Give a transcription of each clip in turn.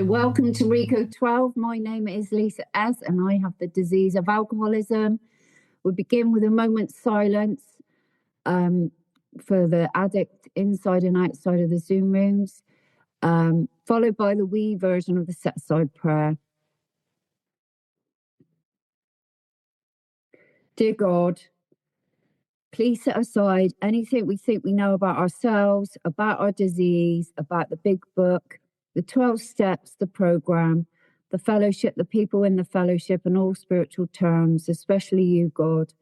Welcome to RICO 12. My name is Lisa S. and I have the disease of alcoholism. We begin with a moment's silence for the addict inside and outside of the Zoom rooms, followed by the wee version of the set-aside prayer. Dear God, please set aside anything we think we know about ourselves, about our disease, about the big book, the 12 steps, the program, the fellowship, the people in the fellowship, and all spiritual terms, especially you, God,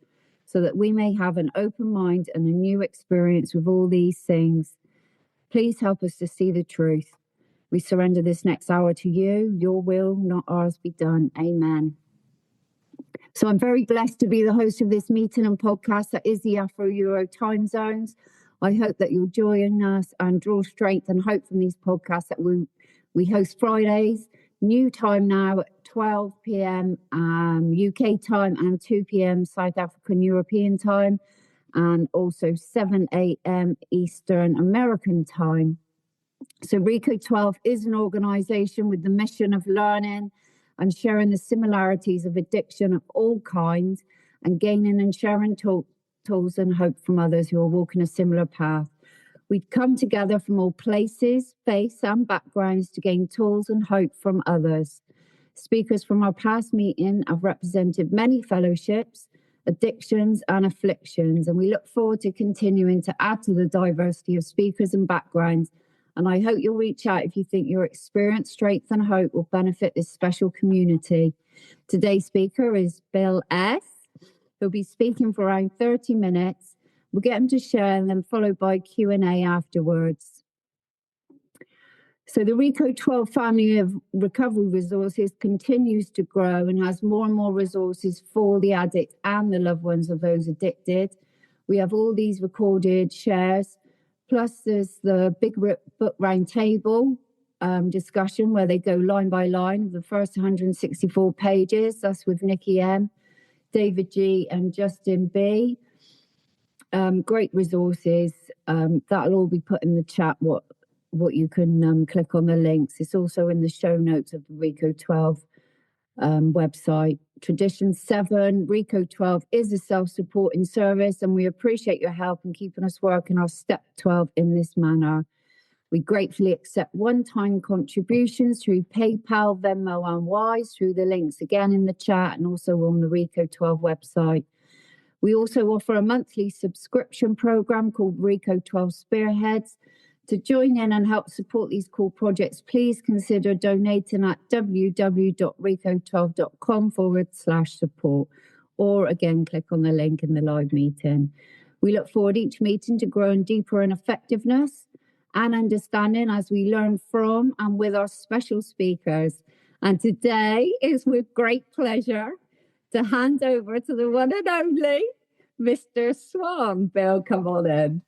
so that we may have an open mind and a new experience with all these things. Please help us to see the truth. We surrender this next hour to you. Your will, not ours, be done. Amen. So I'm very blessed to be the host of this meeting and podcast that is the Afro-Euro time zones. I hope that you'll join us and draw strength and hope from these podcasts that we host Fridays, new time now at 12 p.m. UK time and 2 p.m. South African European time, and also 7 a.m. Eastern American time. So RICO 12 is an organization with the mission of learning and sharing the similarities of addiction of all kinds and gaining and sharing tools and hope from others who are walking a similar path. We've come together from all places, faiths and backgrounds to gain tools and hope from others. Speakers from our past meeting have represented many fellowships, addictions and afflictions, and we look forward to continuing to add to the diversity of speakers and backgrounds. And I hope you'll reach out if you think your experience, strength and hope will benefit this special community. Today's speaker is Bill S. He'll be speaking for around 30 minutes. We'll get him to share and then followed by Q&A afterwards. So the RICO 12 family of recovery resources continues to grow and has more and more resources for the addict and the loved ones of those addicted. We have all these recorded shares. Plus, there's the Big Book Roundtable discussion where they go line by line of the first 164 pages. That's with Nikki M, David G, and Justin B. Great resources. That'll all be put in the chat, what you can click on the links. It's also in the show notes of the RICO 12 website. Tradition 7, RICO 12 is a self-supporting service, and we appreciate your help in keeping us working our step 12 in this manner. We gratefully accept one-time contributions through PayPal, Venmo, and Wise through the links again in the chat and also on the RICO 12 website. We also offer a monthly subscription program called RICO 12 Spearheads. To join in and help support these cool projects, please consider donating at www.rico12.com/support, or again, click on the link in the live meeting. We look forward each meeting to growing deeper in effectiveness and understanding as we learn from and with our special speakers. And today is with great pleasure to hand over to the one and only Mr. Swan. Bill, come on in.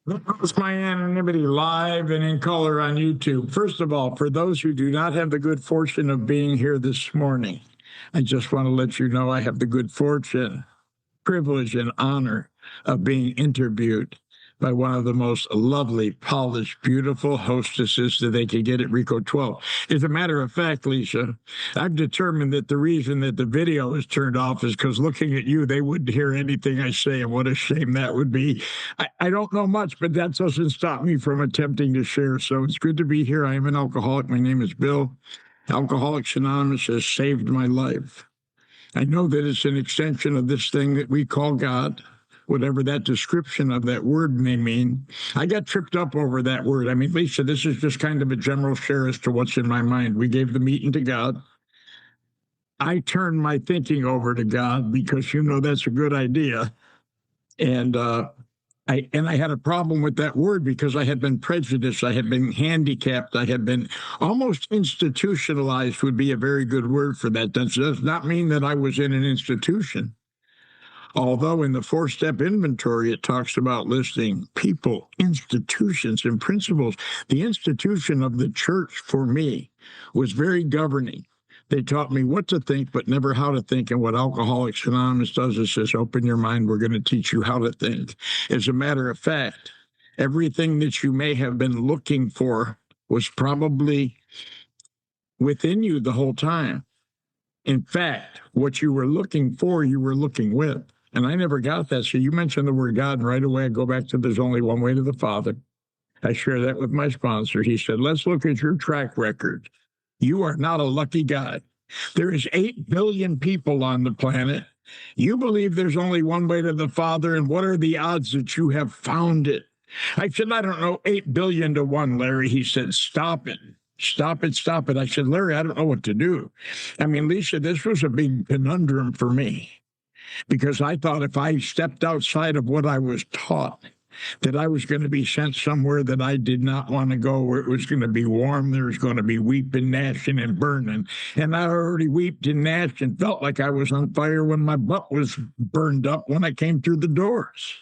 That's my anonymity live and in color on YouTube. First of all, for those who do not have the good fortune of being here this morning, I just want to let you know I have the good fortune, privilege, and honor of being interviewed by one of the most lovely, polished, beautiful hostesses that they could get at RICO 12. As a matter of fact, Lisa, I've determined that the reason that the video is turned off is because looking at you, they wouldn't hear anything I say, and what a shame that would be. I don't know much, but that doesn't stop me from attempting to share. So it's good to be here. I am an alcoholic. My name is Bill. Alcoholics Anonymous has saved my life. I know that it's an extension of this thing that we call God, whatever that description of that word may mean. I got tripped up over that word. I mean, Lisa, this is just kind of a general share as to what's in my mind. We gave the meeting to God. I turned my thinking over to God because, that's a good idea. And I had a problem with that word because I had been prejudiced. I had been handicapped. I had been almost institutionalized would be a very good word for that. That does not mean that I was in an institution. Although in the 4-step inventory, it talks about listing people, institutions, and principles. The institution of the church for me was very governing. They taught me what to think, but never how to think. And what Alcoholics Anonymous does is says, open your mind. We're going to teach you how to think. As a matter of fact, everything that you may have been looking for was probably within you the whole time. In fact, what you were looking for, you were looking with. And I never got that. So you mentioned the word God, and right away I go back to there's only one way to the Father. I share that with my sponsor. He said, let's look at your track record. You are not a lucky guy. There is 8 billion people on the planet. You believe there's only one way to the Father, and what are the odds that you have found it? I said, I don't know, 8 billion to 1, Larry. He said, stop it. Stop it, stop it. I said, Larry, I don't know what to do. I mean, Lisa, this was a big conundrum for me because I thought if I stepped outside of what I was taught, that I was going to be sent somewhere that I did not want to go, where it was going to be warm, there was going to be weeping, gnashing, and burning. And I already weeped and gnashed and felt like I was on fire when my butt was burned up when I came through the doors.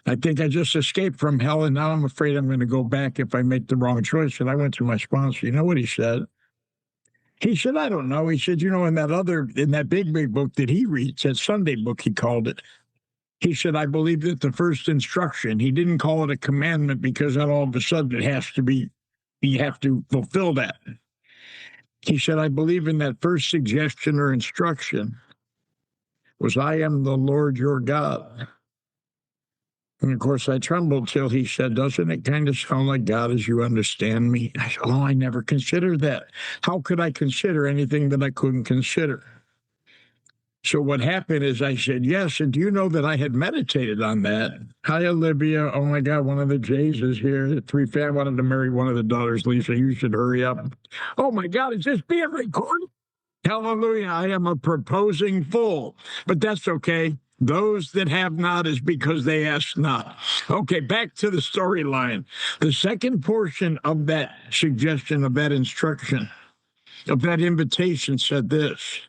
I think I just escaped from hell, and now I'm afraid I'm going to go back if I make the wrong choice. And I went to my sponsor. You know what he said? He said, I don't know. He said, you know, in that big book that he reads, that Sunday book, he called it. He said, I believe that the first instruction, he didn't call it a commandment because then all of a sudden it has to be, you have to fulfill that. He said, I believe in that first suggestion or instruction was, I am the Lord your God. And of course, I trembled till he said, doesn't it kind of sound like God as you understand me? I said, oh, I never considered that. How could I consider anything that I couldn't consider? So what happened is I said, yes, and do you know that I had meditated on that? Hi, Olivia. Oh, my God, one of the Jays is here. I wanted to marry one of the daughters, Lisa. You should hurry up. Oh, my God, is this being recorded? Hallelujah, I am a proposing fool. But that's okay. Those that have not is because they ask not. Okay, back to the storyline. The second portion of that suggestion, of that instruction, of that invitation said this: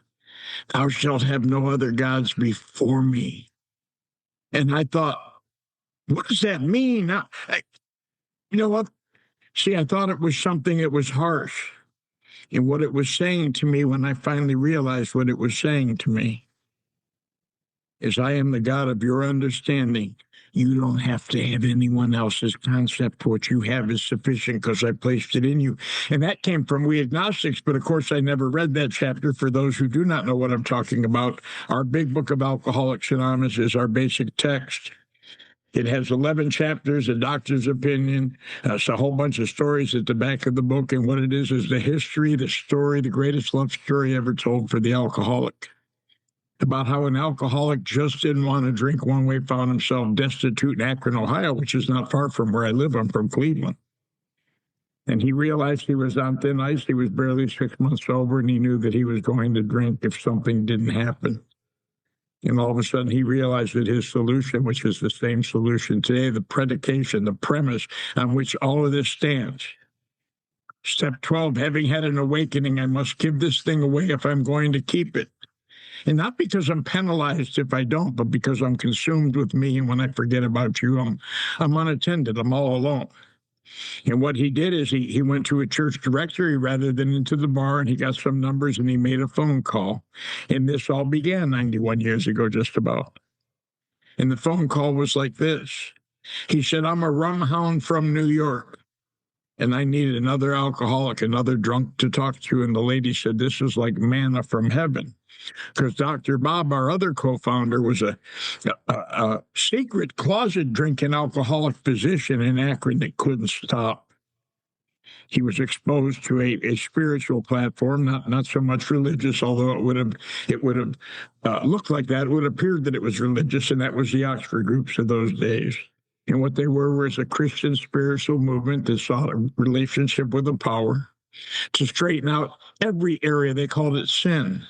thou shalt have no other gods before me. And I thought, what does that mean? You know what? See, I thought it was something that was harsh. And what it was saying to me, when I finally realized what it was saying to me, is I am the God of your understanding. You don't have to have anyone else's concept. What you have is sufficient because I placed it in you. And that came from We Agnostics, but of course I never read that chapter. For those who do not know what I'm talking about, our big book of Alcoholics Anonymous is our basic text. It has 11 chapters, a doctor's opinion. It's a whole bunch of stories at the back of the book. And what it is the history, the story, the greatest love story ever told for the alcoholic. About how an alcoholic just didn't want to drink one way, found himself destitute in Akron, Ohio, which is not far from where I live. I'm from Cleveland. And he realized he was on thin ice. He was barely 6 months sober, and he knew that he was going to drink if something didn't happen. And all of a sudden, he realized that his solution, which is the same solution today, the predication, the premise on which all of this stands. Step 12, having had an awakening, I must give this thing away if I'm going to keep it. And not because I'm penalized if I don't, but because I'm consumed with me. And when I forget about you, I'm unattended. I'm all alone. And what he did is he went to a church directory rather than into the bar, and he got some numbers, and he made a phone call. And this all began 91 years ago, just about. And the phone call was like this. He said, I'm a rum hound from New York, and I need another alcoholic, another drunk to talk to. And the lady said, this is like manna from heaven. Because Dr. Bob, our other co-founder, was a secret closet drinking alcoholic physician in Akron that couldn't stop. He was exposed to a spiritual platform, not so much religious, although it would have looked like that. It would have appeared that it was religious, and that was the Oxford groups of those days. And what they were was a Christian spiritual movement that sought a relationship with the power to straighten out every area. They called it sin.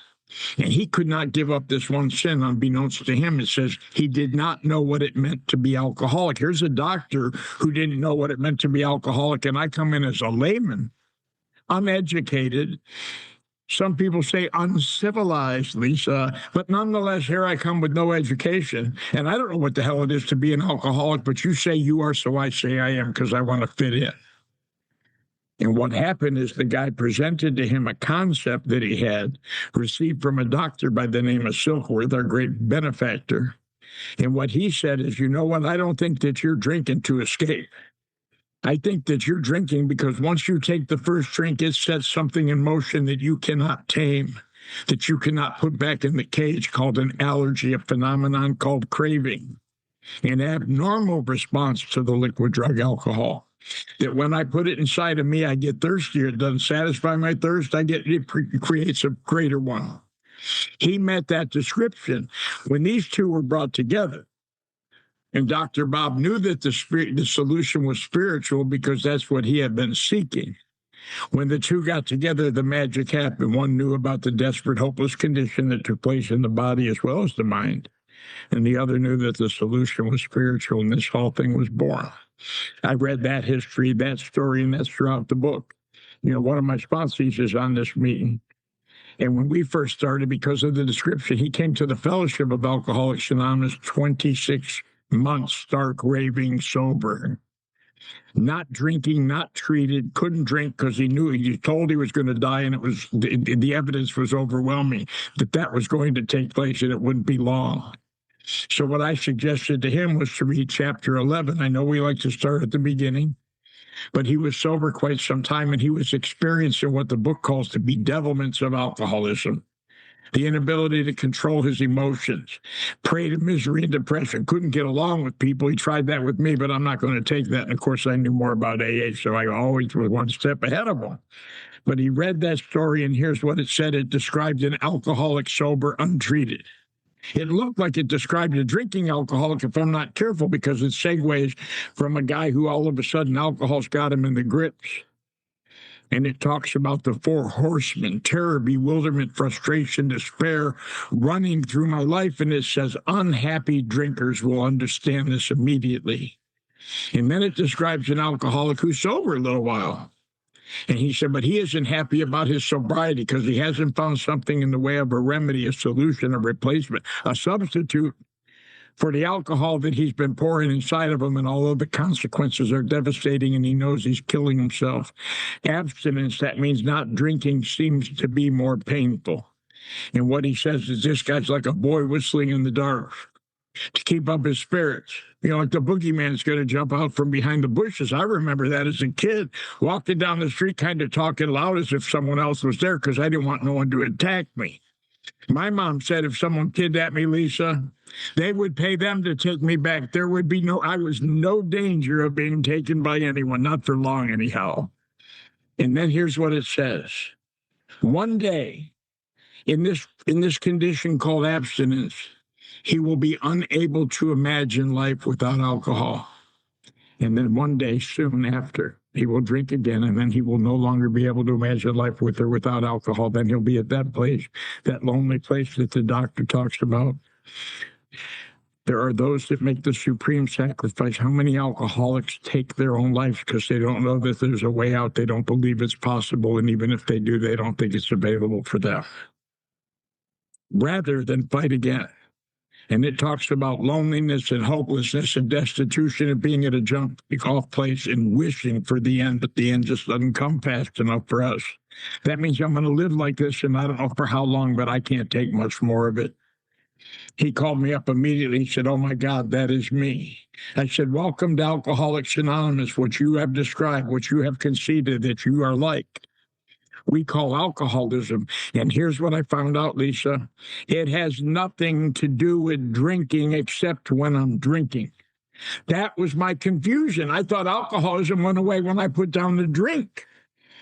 And he could not give up this one sin. Unbeknownst to him, it says he did not know what it meant to be alcoholic. Here's a doctor who didn't know what it meant to be alcoholic, and I come in as a layman, uneducated. Some people say uncivilized, Lisa, but nonetheless, here I come with no education, and I don't know what the hell it is to be an alcoholic, but you say you are, so I say I am, because I want to fit in. And what happened is the guy presented to him a concept that he had received from a doctor by the name of Silkworth, our great benefactor. And what he said is, you know what, I don't think that you're drinking to escape. I think that you're drinking because once you take the first drink, it sets something in motion that you cannot tame, that you cannot put back in the cage, called an allergy, a phenomenon called craving, an abnormal response to the liquid drug alcohol. That when I put it inside of me, I get thirstier. It doesn't satisfy my thirst. It creates a greater one. He met that description when these two were brought together. And Dr. Bob knew that the solution was spiritual because that's what he had been seeking. When the two got together, the magic happened. One knew about the desperate, hopeless condition that took place in the body as well as the mind. And the other knew that the solution was spiritual, and this whole thing was born. I read that history, that story, and that's throughout the book. You know, one of my sponsors is on this meeting. And when we first started, because of the description, he came to the Fellowship of Alcoholics Anonymous 26 months, stark raving sober, not drinking, not treated, couldn't drink because he knew, he told he was going to die, and it was the evidence was overwhelming that was going to take place, and it wouldn't be long. So what I suggested to him was to read chapter 11. I know we like to start at the beginning, but he was sober quite some time, and he was experiencing what the book calls the bedevilments of alcoholism. The inability to control his emotions, prey to misery and depression, couldn't get along with people. He tried that with me, but I'm not going to take that. And of course, I knew more about AA, so I always was one step ahead of him. But he read that story, and here's what it said. It described an alcoholic sober, untreated. It looked like it described a drinking alcoholic if I'm not careful, because it segues from a guy who all of a sudden alcohol's got him in the grips. And it talks about the four horsemen: terror, bewilderment, frustration, despair, running through my life. And it says unhappy drinkers will understand this immediately. And then it describes an alcoholic who's sober a little while. And he said, but he isn't happy about his sobriety because he hasn't found something in the way of a remedy, a solution, a replacement, a substitute for the alcohol that he's been pouring inside of him. And although the consequences are devastating and he knows he's killing himself, abstinence, that means not drinking, seems to be more painful. And what he says is this guy's like a boy whistling in the dark to keep up his spirits. You know, like the boogeyman's going to jump out from behind the bushes. I remember that as a kid, walking down the street kind of talking loud as if someone else was there because I didn't want no one to attack me. My mom said if someone kidnapped me, Lisa, they would pay them to take me back. There would be I was no danger of being taken by anyone, not for long anyhow. And then here's what it says. One day, in this condition called abstinence, he will be unable to imagine life without alcohol. And then one day soon after, he will drink again, and then he will no longer be able to imagine life with or without alcohol. Then he'll be at that place, that lonely place that the doctor talks about. There are those that make the supreme sacrifice. How many alcoholics take their own lives because they don't know that there's a way out? They don't believe it's possible, and even if they do, they don't think it's available for them. Rather than fight again. And it talks about loneliness and hopelessness and destitution and being at a jump-off place and wishing for the end, but the end just doesn't come fast enough for us. That means I'm going to live like this, and I don't know for how long, but I can't take much more of it. He called me up immediately. He said, oh, my God, that is me. I said, welcome to Alcoholics Anonymous, what you have described, what you have conceded that you are like. We call alcoholism. And here's what I found out, Lisa. It has nothing to do with drinking except when I'm drinking. That was my confusion. I thought alcoholism went away when I put down the drink.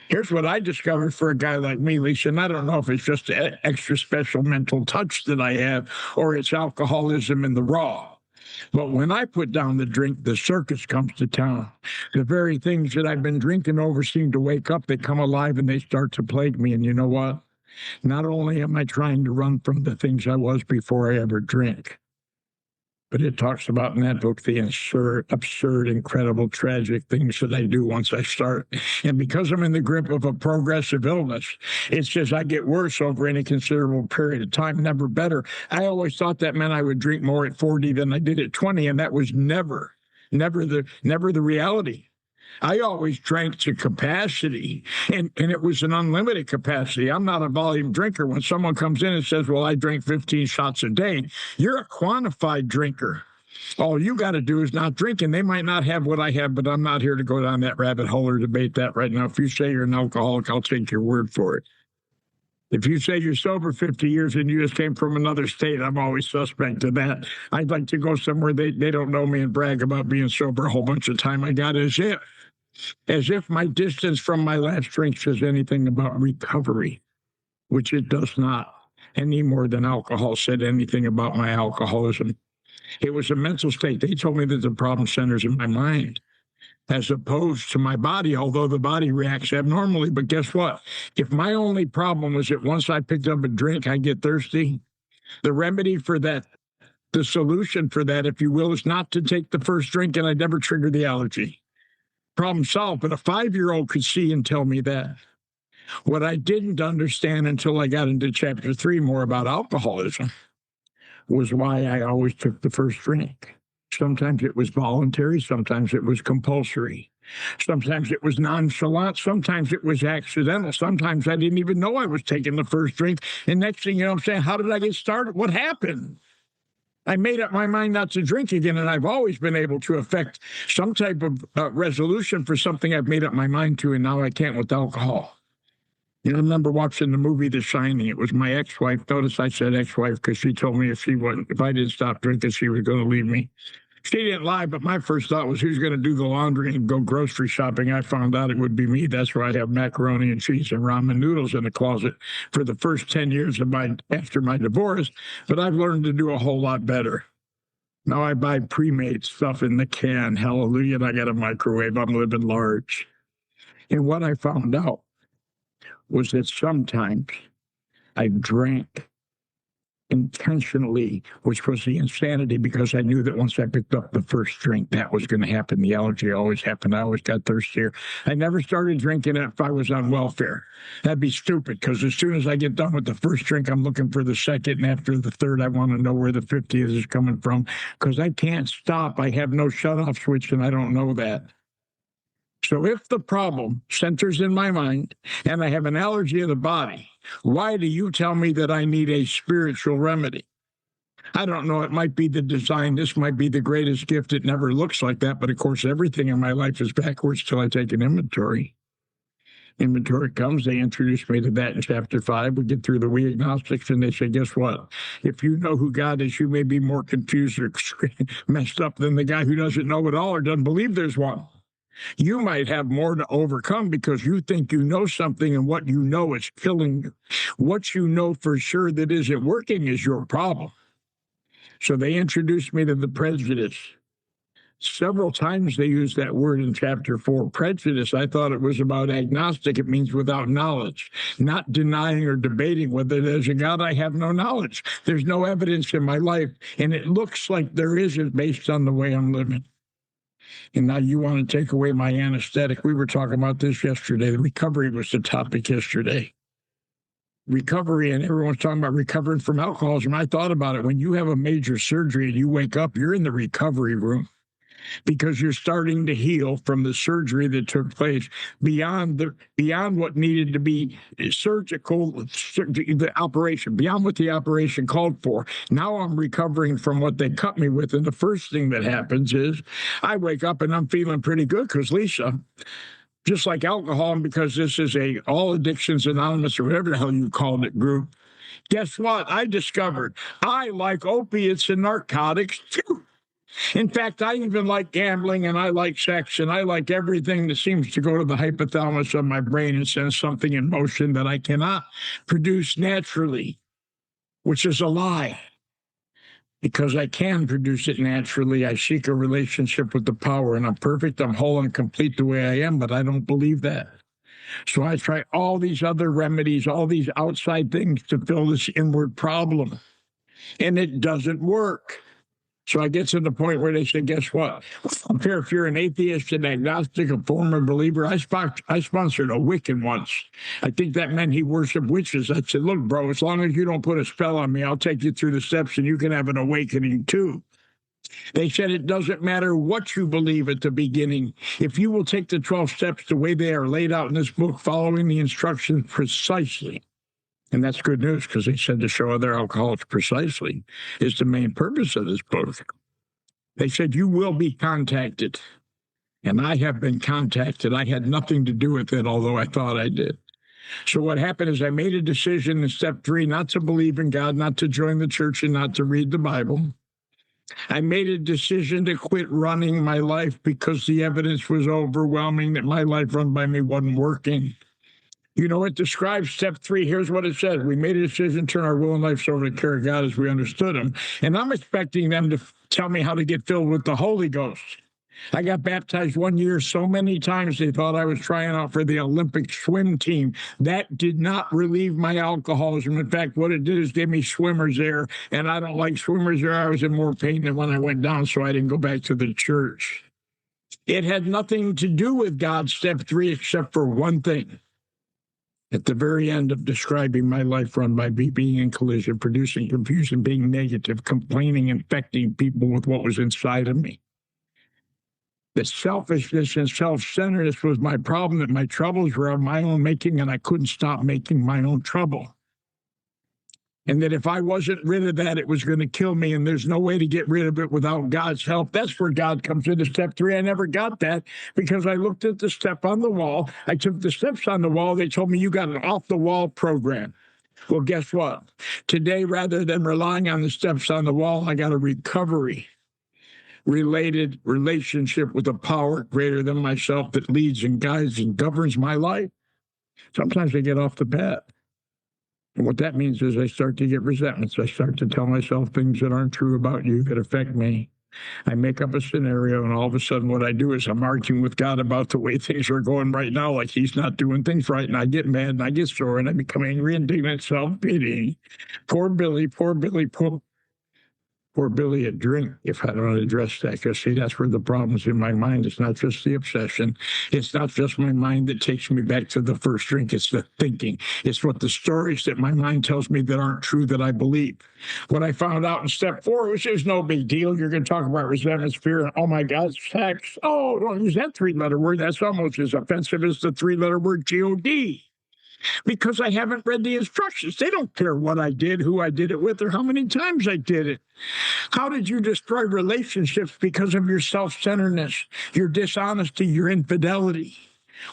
Here's what I discovered for a guy like me, Lisa, and I don't know if it's just an extra special mental touch that I have or it's alcoholism in the raw. But when I put down the drink, the circus comes to town. The very things that I've been drinking over seem to wake up. They come alive and they start to plague me. And you know what? Not only am I trying to run from the things I was before I ever drank, but it talks about in that book the absurd, incredible, tragic things that I do once I start. And because I'm in the grip of a progressive illness, it's just I get worse over any considerable period of time, never better. I always thought that meant I would drink more at 40 than I did at 20, and that was never the reality. I always drank to capacity, and it was an unlimited capacity. I'm not a volume drinker. When someone comes in and says, well, I drink 15 shots a day, you're a quantified drinker. All you got to do is not drink, and they might not have what I have, but I'm not here to go down that rabbit hole or debate that right now. If you say you're an alcoholic, I'll take your word for it. If you say you're sober 50 years and you just came from another state, I'm always suspect of that. I'd like to go somewhere they don't know me and brag about being sober a whole bunch of time. I got as if my distance from my last drink says anything about recovery, which it does not, any more than alcohol said anything about my alcoholism. It was a mental state. They told me that the problem centers in my mind, as opposed to my body, although the body reacts abnormally. But guess what? If my only problem was that once I picked up a drink, I get thirsty, the remedy for that, the solution for that, if you will, is not to take the first drink, and I never trigger the allergy. Problem solved. But a 5-year-old could see and tell me that. What I didn't understand until I got into chapter 3 more about alcoholism was why I always took the first drink. Sometimes it was voluntary, sometimes it was compulsory. Sometimes it was nonchalant, sometimes it was accidental. Sometimes I didn't even know I was taking the first drink. And next thing you know, I'm saying, how did I get started? What happened? I made up my mind not to drink again, and I've always been able to affect some type of resolution for something I've made up my mind to, and now I can't with alcohol. You know, I remember watching the movie The Shining. It was my ex-wife. Notice I said ex-wife because she told me if I didn't stop drinking, she was going to leave me. She didn't lie, but my first thought was, who's going to do the laundry and go grocery shopping? I found out it would be me. That's why I have macaroni and cheese and ramen noodles in the closet for the first 10 years after my divorce. But I've learned to do a whole lot better. Now I buy pre-made stuff in the can. Hallelujah. And I got a microwave. I'm living large. And what I found out was that sometimes I drank intentionally, which was the insanity, because I knew that once I picked up the first drink, that was going to happen. The allergy always happened. I always got thirstier. I never started drinking it if I was on welfare. That'd be stupid, because as soon as I get done with the first drink, I'm looking for the second, and after the third, I want to know where the 50th is coming from, because I can't stop. I have no shutoff switch, and I don't know that. So if the problem centers in my mind and I have an allergy of the body, why do you tell me that I need a spiritual remedy? I don't know. It might be the design. This might be the greatest gift. It never looks like that. But of course, everything in my life is backwards till I take an inventory. Inventory comes. They introduce me to that in chapter 5. We get through the we agnostics, and they say, guess what? If you know who God is, you may be more confused or messed up than the guy who doesn't know it all or doesn't believe there's one. You might have more to overcome because you think you know something, and what you know is killing you. What you know for sure that isn't working is your problem. So they introduced me to the prejudice. Several times they use that word in chapter 4, prejudice. I thought it was about agnostic. It means without knowledge, not denying or debating whether there's a God. I have no knowledge. There's no evidence in my life, and it looks like there isn't based on the way I'm living. And now you want to take away my anesthetic. We were talking about this yesterday. The recovery was the topic yesterday. Recovery, and everyone's talking about recovering from alcoholism. I thought about it. When you have a major surgery and you wake up, you're in the recovery room because you're starting to heal from the surgery that took place beyond what needed to be surgical, the operation, beyond what the operation called for. Now I'm recovering from what they cut me with, and the first thing that happens is I wake up and I'm feeling pretty good because Lisa, just like alcohol, and because this is a All Addictions Anonymous or whatever the hell you called it group, guess what? I discovered I like opiates and narcotics too. In fact, I even like gambling, and I like sex, and I like everything that seems to go to the hypothalamus of my brain and send something in motion that I cannot produce naturally, which is a lie. Because I can produce it naturally, I seek a relationship with the power, and I'm perfect, I'm whole and complete the way I am, but I don't believe that. So I try all these other remedies, all these outside things to fill this inward problem, and it doesn't work. So I get to the point where they say, guess what? I don't care if you're an atheist, an agnostic, a former believer. I sponsored a Wiccan once. I think that meant he worshiped witches. I said, look, bro, as long as you don't put a spell on me, I'll take you through the steps and you can have an awakening too. They said it doesn't matter what you believe at the beginning. If you will take the 12 steps the way they are laid out in this book, following the instructions precisely, and that's good news because they said to show other alcoholics precisely is the main purpose of this book. They said, you will be contacted. And I have been contacted. I had nothing to do with it, although I thought I did. So what happened is I made a decision in step 3 not to believe in God, not to join the church, and not to read the Bible. I made a decision to quit running my life because the evidence was overwhelming that my life run by me wasn't working. You know, it describes step 3. Here's what it says. We made a decision to turn our will and life over to the care of God as we understood him. And I'm expecting them to tell me how to get filled with the Holy Ghost. I got baptized one year so many times they thought I was trying out for the Olympic swim team. That did not relieve my alcoholism. In fact, what it did is give me swimmer's air, and I don't like swimmer's air. I was in more pain than when I went down, so I didn't go back to the church. It had nothing to do with God, step 3, except for one thing. At the very end of describing my life run by me being in collision, producing confusion, being negative, complaining, infecting people with what was inside of me. The selfishness and self-centeredness was my problem, that my troubles were of my own making, and I couldn't stop making my own trouble. And that if I wasn't rid of that, it was going to kill me, and there's no way to get rid of it without God's help. That's where God comes into step 3. I never got that because I looked at the step on the wall. I took the steps on the wall. They told me you got an off-the-wall program. Well, guess what? Today, rather than relying on the steps on the wall, I got a recovery-related relationship with a power greater than myself that leads and guides and governs my life. Sometimes I get off the path. And what that means is I start to get resentments. I start to tell myself things that aren't true about you that affect me. I make up a scenario, and all of a sudden what I do is I'm arguing with God about the way things are going right now, like he's not doing things right, and I get mad, and I get sore, and I become angry, indignant, self-pitying. Poor Billy, poor Billy, poor Billy a drink if I don't address that. Because, see, that's where the problem's in my mind. It's not just the obsession. It's not just my mind that takes me back to the first drink. It's the thinking. It's what the stories that my mind tells me that aren't true that I believe. What I found out in step 4, which is no big deal. You're going to talk about resentment, fear, and, oh, my God, sex. Oh, don't use that 3-letter word. That's almost as offensive as the 3-letter word G-O-D. Because I haven't read the instructions. They don't care what I did, who I did it with, or how many times I did it. How did you destroy relationships because of your self-centeredness, your dishonesty, your infidelity?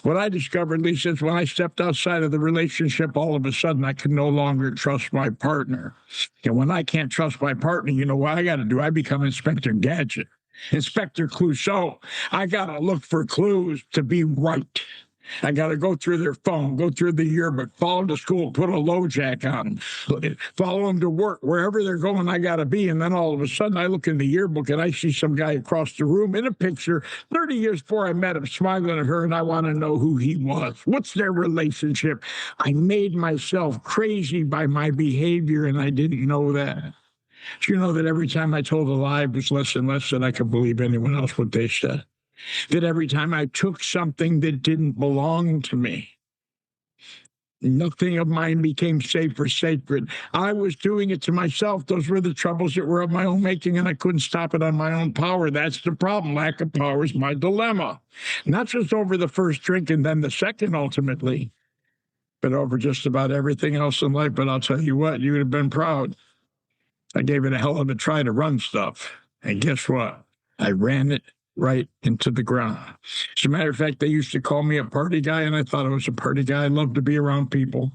What I discovered, Lisa, is when I stepped outside of the relationship, all of a sudden I could no longer trust my partner. And when I can't trust my partner, you know what I got to do? I become Inspector Gadget, Inspector Clouseau. I got to look for clues to be right. I got to go through their phone, go through the yearbook, follow them to school, put a low jack on them, follow them to work. Wherever they're going, I got to be. And then all of a sudden, I look in the yearbook and I see some guy across the room in a picture 30 years before I met him, smiling at her, and I want to know who he was. What's their relationship? I made myself crazy by my behavior, and I didn't know that. Do you know that every time I told a lie, it was less and less that I could believe anyone else what they said? That every time I took something that didn't belong to me, nothing of mine became safe or sacred. I was doing it to myself. Those were the troubles that were of my own making, and I couldn't stop it on my own power. That's the problem. Lack of power is my dilemma. Not just over the first drink and then the second, ultimately, but over just about everything else in life. But I'll tell you what, you would have been proud. I gave it a hell of a try to run stuff. And guess what? I ran it right into the ground. As a matter of fact, they used to call me a party guy, and I thought I was a party guy. I loved to be around people.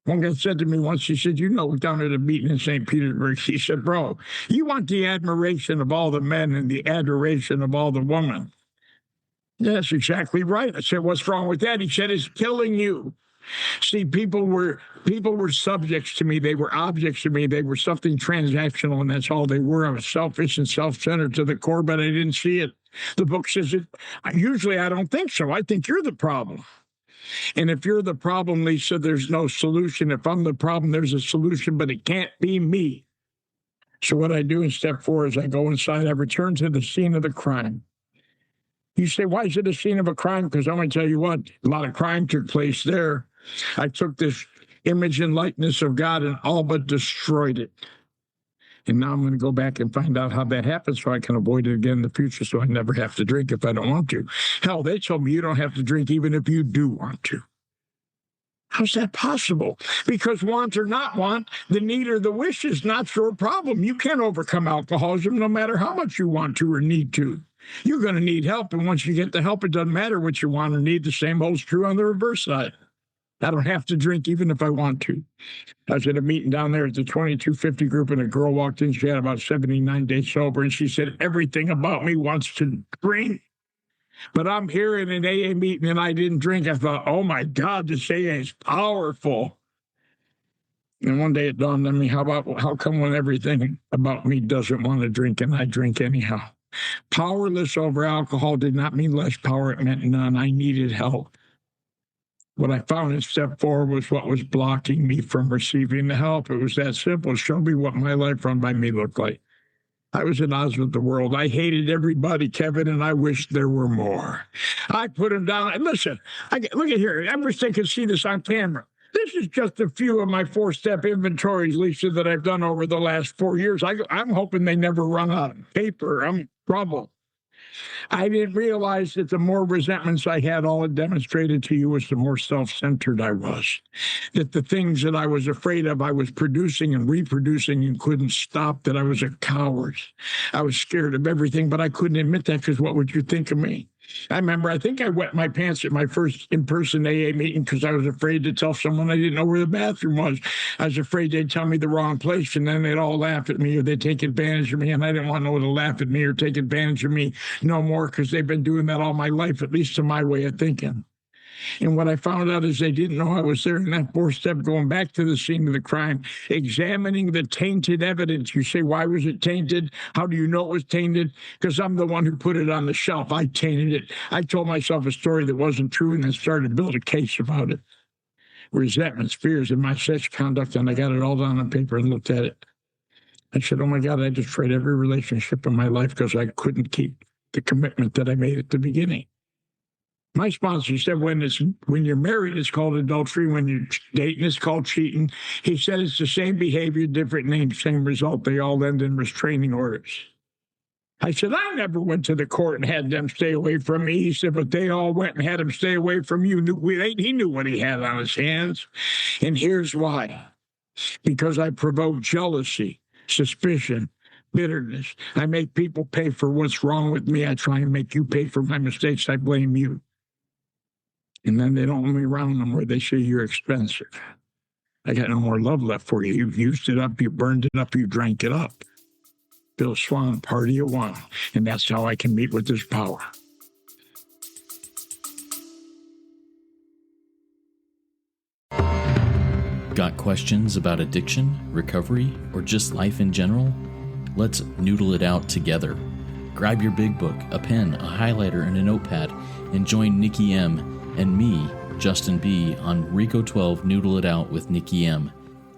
One guy said to me once, he said, you know, down at a meeting in St. Petersburg, he said, bro, you want the admiration of all the men and the adoration of all the women. Yeah, that's exactly right. I said, what's wrong with that? He said, it's killing you. See, people were subjects to me. They were objects to me. They were something transactional, and that's all they were. I was selfish and self-centered to the core, but I didn't see it. The book says it. Usually I don't think so. I think you're the problem. And if you're the problem, Lisa, there's no solution. If I'm the problem, there's a solution, but it can't be me. So what I do in step 4 is I go inside. I return to the scene of the crime. You say, why is it a scene of a crime? Because I'm going to tell you what, a lot of crime took place there. I took this image and likeness of God and all but destroyed it. And now I'm going to go back and find out how that happened so I can avoid it again in the future so I never have to drink if I don't want to. Hell, they told me you don't have to drink even if you do want to. How's that possible? Because want or not want, the need or the wish is not your problem. You can't overcome alcoholism no matter how much you want to or need to. You're going to need help, and once you get the help, it doesn't matter what you want or need. The same holds true on the reverse side. I don't have to drink even if I want to. I was at a meeting down there at the 2250 group, and a girl walked in. She had about 79 days sober, and she said, everything about me wants to drink. But I'm here in an AA meeting, and I didn't drink. I thought, oh, my God, this AA is powerful. And one day it dawned on me, how come when everything about me doesn't want to drink, and I drink anyhow? Powerless over alcohol did not mean less power. It meant none. I needed help. What I found in step 4 was what was blocking me from receiving the help. It was that simple. Show me what my life run by me looked like. I was at odds with the world. I hated everybody, Kevin, and I wished there were more. I put them down. And listen, look at here. Everyone can see this on camera. This is just a few of my 4-step inventories, Lisa, that I've done over the last 4 years. I'm hoping they never run out of paper. I'm in trouble. I didn't realize that the more resentments I had, all it demonstrated to you was the more self-centered I was. That the things that I was afraid of, I was producing and reproducing and couldn't stop, that I was a coward. I was scared of everything, but I couldn't admit that because what would you think of me? I remember, I think I wet my pants at my first in-person AA meeting because I was afraid to tell someone I didn't know where the bathroom was. I was afraid they'd tell me the wrong place, and then they'd all laugh at me or they'd take advantage of me, and I didn't want no one to laugh at me or take advantage of me no more because they've been doing that all my life, at least to my way of thinking. And what I found out is they didn't know I was there in that 4-step, going back to the scene of the crime, examining the tainted evidence. You say, why was it tainted? How do you know it was tainted? Because I'm the one who put it on the shelf. I tainted it. I told myself a story that wasn't true and then started to build a case about it. Resentments, fears, and my sex conduct, and I got it all down on paper and looked at it. I said, oh my God, I destroyed every relationship in my life because I couldn't keep the commitment that I made at the beginning. My sponsor said when you're married, it's called adultery. When you're dating, it's called cheating. He said it's the same behavior, different name, same result. They all end in restraining orders. I said, I never went to the court and had them stay away from me. He said, but they all went and had him stay away from you. He knew what he had on his hands. And here's why. Because I provoke jealousy, suspicion, bitterness. I make people pay for what's wrong with me. I try and make you pay for my mistakes. I blame you. And then they don't want me around them where they say you're expensive. I got no more love left for you. You've used it up, you burned it up, you drank it up. Bill Swan, party of one. And that's how I can meet with this power. Got questions about addiction, recovery, or just life in general? Let's noodle it out together. Grab your big book, a pen, a highlighter, and a notepad, and join Nikki M and me, Justin B, on Rico 12 Noodle It Out with Nikki M.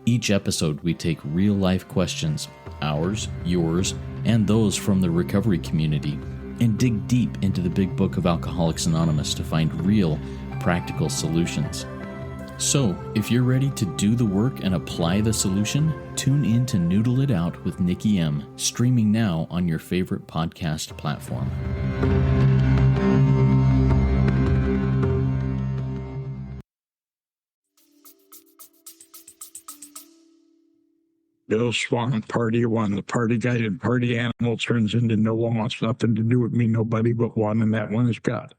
Each episode, we take real-life questions, ours, yours, and those from the recovery community, and dig deep into the big book of Alcoholics Anonymous to find real, practical solutions. So, if you're ready to do the work and apply the solution, tune in to Noodle It Out with Nikki M, streaming now on your favorite podcast platform. Bill Swan, party of one. The party guy and party animal turns into no one wants nothing to do with me, nobody but one, and that one is God.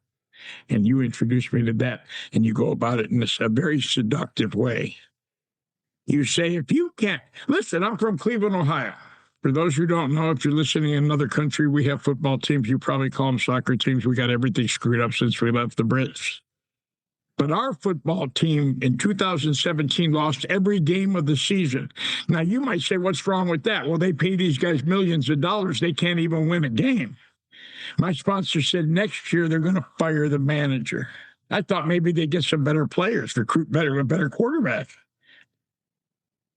And you introduce me to that, and you go about it in a very seductive way. You say, if you can't, listen, I'm from Cleveland, Ohio. For those who don't know, if you're listening in another country, we have football teams. You probably call them soccer teams. We got everything screwed up since we left the Brits. But our football team in 2017 lost every game of the season. Now, you might say, what's wrong with that? Well, they pay these guys millions of dollars. They can't even win a game. My sponsor said next year they're going to fire the manager. I thought maybe they'd get some better players, recruit a better quarterback.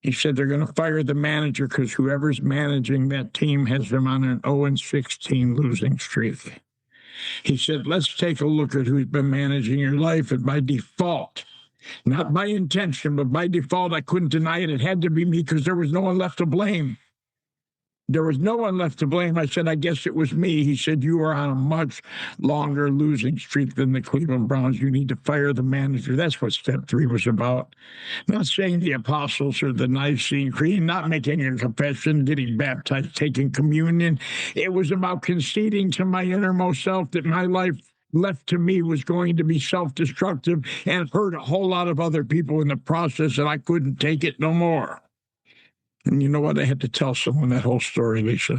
He said they're going to fire the manager because whoever's managing that team has them on an 0-16 losing streak. He said, let's take a look at who's been managing your life. And by default, not by intention, but by default, I couldn't deny it. It had to be me because there was no one left to blame. There was no one left to blame. I said, I guess it was me. He said, you are on a much longer losing streak than the Cleveland Browns. You need to fire the manager. That's what step 3 was about. Not saying the apostles or the Nicene Creed, not making a confession, getting baptized, taking communion. It was about conceding to my innermost self that my life left to me was going to be self-destructive and hurt a whole lot of other people in the process, and I couldn't take it no more. And you know what? I had to tell someone that whole story, Lisa,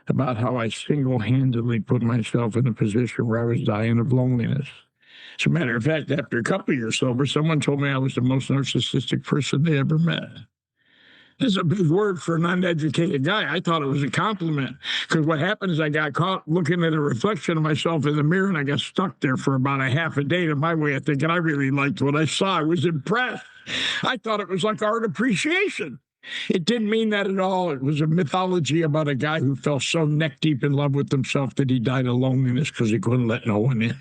about how I single-handedly put myself in a position where I was dying of loneliness. As a matter of fact, after a couple of years sober, someone told me I was the most narcissistic person they ever met. That's a big word for an uneducated guy. I thought it was a compliment, because what happened is I got caught looking at a reflection of myself in the mirror, and I got stuck there for about a half a day to my way of thinking. I really liked what I saw. I was impressed. I thought it was like art appreciation. It didn't mean that at all. It was a mythology about a guy who fell so neck deep in love with himself that he died of loneliness because he couldn't let no one in.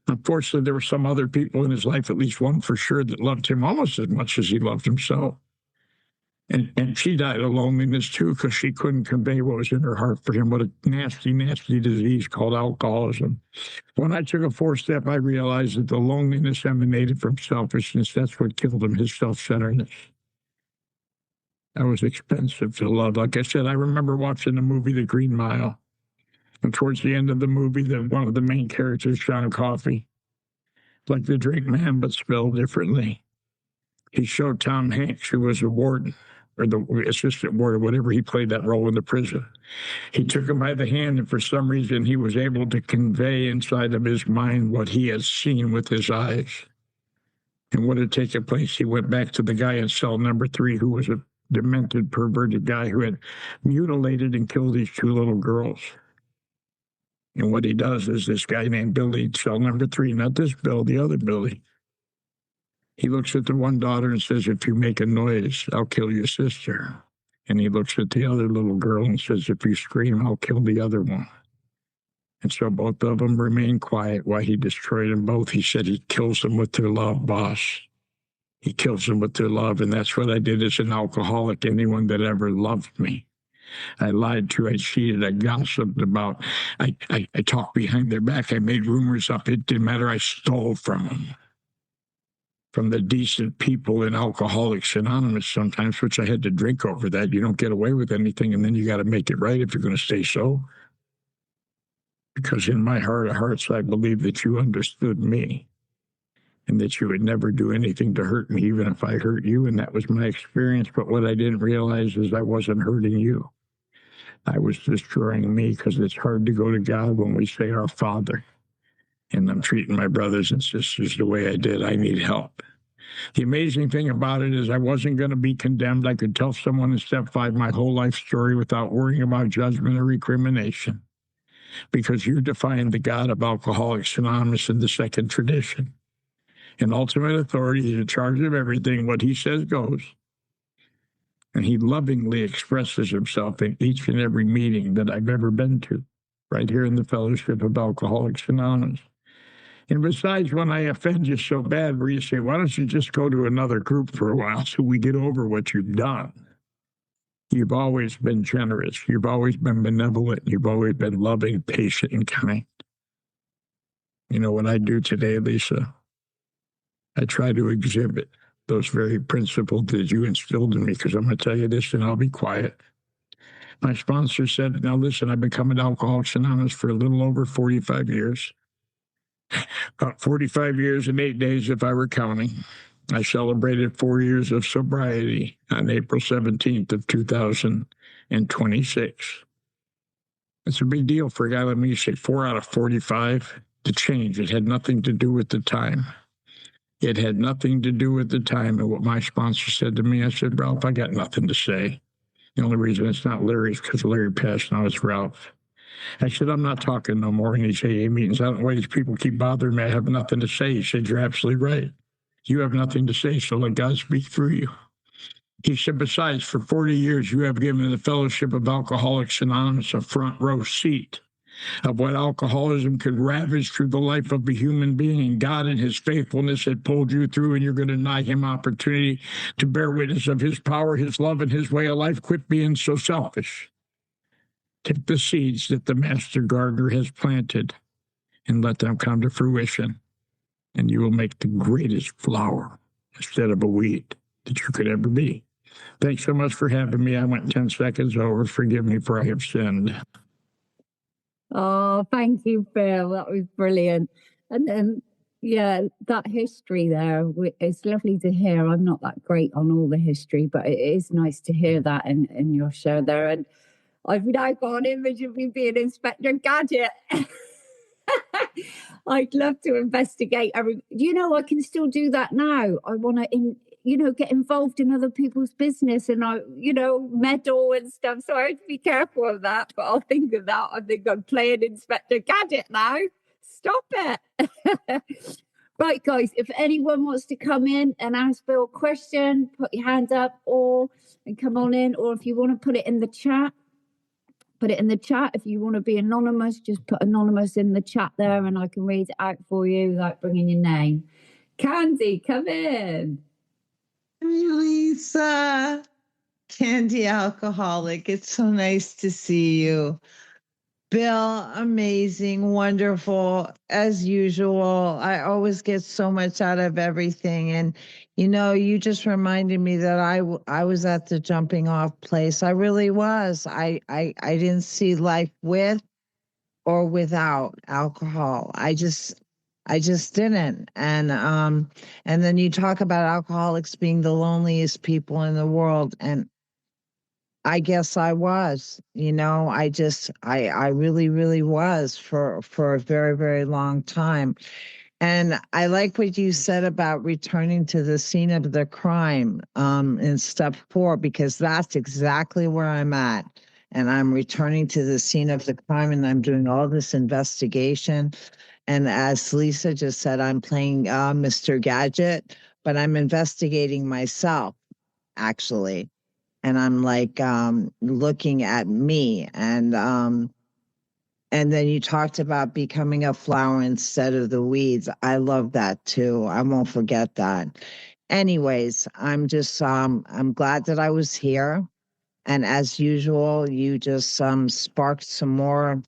Unfortunately, there were some other people in his life, at least one for sure, that loved him almost as much as he loved himself. And she died of loneliness, too, because she couldn't convey what was in her heart for him. What a nasty, nasty disease called alcoholism. When I took a 4-step, I realized that the loneliness emanated from selfishness. That's what killed him, his self-centeredness. That was expensive to love. Like I said, I remember watching the movie The Green Mile. And towards the end of the movie, one of the main characters drank coffee, like the drink man, but spelled differently. He showed Tom Hanks, who was a warden, or the assistant warden, whatever, he played that role in the prison. He took him by the hand, and for some reason, he was able to convey inside of his mind what he had seen with his eyes. And what had taken place, he went back to the guy in cell number 3, who was a demented, perverted guy who had mutilated and killed these 2 little girls. And what he does is this guy named Billy, cell number 3, not this Bill, the other Billy. He looks at the one daughter and says, if you make a noise, I'll kill your sister. And he looks at the other little girl and says, if you scream, I'll kill the other one. And so both of them remained quiet while he destroyed them both. He said he kills them with their love, boss. He kills them with their love, and that's what I did as an alcoholic. Anyone that ever loved me, I lied to, I cheated, I gossiped about, I talked behind their back, I made rumors up. It didn't matter, I stole from them. From the decent people in Alcoholics Anonymous sometimes, which I had to drink over that. You don't get away with anything, and then you got to make it right if you're going to stay so. Because in my heart of hearts, I believe that you understood me, and that you would never do anything to hurt me, even if I hurt you, and that was my experience. But what I didn't realize is I wasn't hurting you. I was destroying me, because it's hard to go to God when we say our Father. And I'm treating my brothers and sisters the way I did. I need help. The amazing thing about it is I wasn't going to be condemned. I could tell someone in step 5 my whole life story without worrying about judgment or recrimination, because you define the God of Alcoholics Anonymous in the second tradition. In ultimate authority, he's in charge of everything. What he says goes. And he lovingly expresses himself in each and every meeting that I've ever been to, right here in the Fellowship of Alcoholics Anonymous. And besides, when I offend you so bad, where you say, why don't you just go to another group for a while so we get over what you've done? You've always been generous. You've always been benevolent. You've always been loving, patient, and kind. You know what I do today, Lisa? I try to exhibit those very principles that you instilled in me, because I'm going to tell you this, and I'll be quiet. My sponsor said, now listen, I've been coming to Alcoholics Anonymous for a little over 45 years. About 45 years and 8 days, if I were counting. I celebrated 4 years of sobriety on April 17th of 2026. It's a big deal for a guy like me to say 4 out of 45 to change. It had nothing to do with the time. It had nothing to do with the time. And what my sponsor said to me, I said, Ralph, I got nothing to say. The only reason it's not Larry is because Larry passed, now it's Ralph. I said, I'm not talking no more in these AA meetings. I don't know why these people keep bothering me. I have nothing to say. He said, you're absolutely right. You have nothing to say, so let God speak through you. He said, besides, for 40 years, you have given the Fellowship of Alcoholics Anonymous a front row seat of what alcoholism could ravage through the life of a human being. And God in his faithfulness had pulled you through, and you're going to deny him opportunity to bear witness of his power, his love, and his way of life. Quit being so selfish. Take the seeds that the master gardener has planted and let them come to fruition, and you will make the greatest flower instead of a weed that you could ever be. Thanks so much for having me. I went 10 seconds over. Forgive me for I have sinned. Oh, thank you, Phil. That was brilliant. And then, yeah, that history there, it's lovely to hear. I'm not that great on all the history, but it is nice to hear that in your show there. And I've now got an image of me being Inspector Gadget. I'd love to investigate I can still do that now. I want to, get involved in other people's business and meddle and stuff. So I have to be careful of that. But I'll think of that. I think I'm playing Inspector Gadget now. Stop it. Right, guys, if anyone wants to come in and ask Bill a question, put your hand up and come on in. Or if you want to put it in the chat, put it in the chat. If you want to be anonymous, just put anonymous in the chat there and I can read it out for you without bringing your name. Candy, come in. Lisa, Candy Alcoholic. It's so nice to see you. Bill, amazing, wonderful, as usual. I always get so much out of everything. And, you just reminded me that I was at the jumping off place. I really was. I didn't see life with or without alcohol. I just didn't. And then you talk about alcoholics being the loneliest people in the world. And I guess I was, I really, really was for a very, very long time. And I like what you said about returning to the scene of the crime in step 4, because that's exactly where I'm at. And I'm returning to the scene of the crime and I'm doing all this investigation. And as Lisa just said, I'm playing Mr. Gadget, but I'm investigating myself, actually. And I'm like looking at me. And then you talked about becoming a flower instead of the weeds. I love that too. I won't forget that. Anyways, I'm just I'm glad that I was here. And as usual, you just sparked some more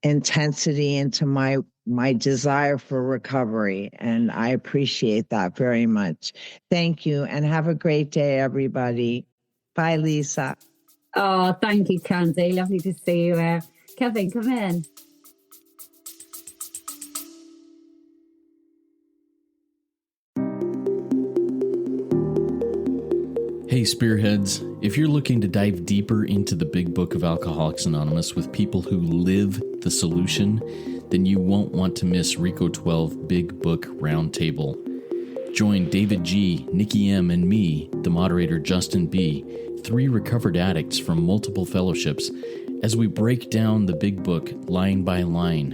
intensity into my desire for recovery. And I appreciate that very much. Thank you. And have a great day, everybody. Bye, Lisa. Oh, thank you, Candy. Lovely to see you there. Kevin, come in. Hey, Spearheads. If you're looking to dive deeper into the big book of Alcoholics Anonymous with people who live the solution, then you won't want to miss RICO 12 Big Book Roundtable. Join David G., Nikki M., and me, the moderator Justin B., 3 recovered addicts from multiple fellowships, as we break down the big book line by line.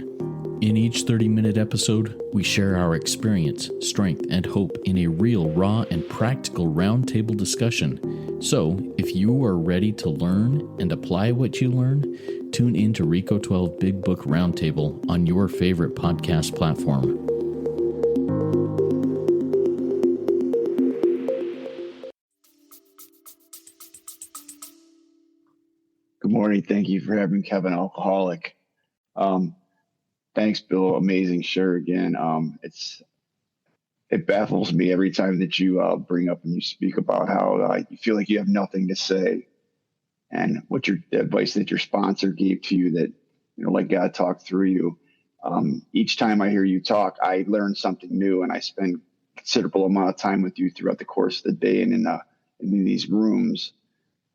In each 30-minute episode, we share our experience, strength, and hope in a real, raw, and practical roundtable discussion. So, if you are ready to learn and apply what you learn, tune in to RICO 12 Big Book Roundtable on your favorite podcast platform. Good morning. Thank you for having Kevin Alcoholic. Thanks, Bill. Amazing share again. It baffles me every time that you bring up and you speak about how you feel like you have nothing to say, and what your advice that your sponsor gave to you, that let God talk through you. Each time I hear you talk, I learn something new, and I spend considerable amount of time with you throughout the course of the day and in these rooms.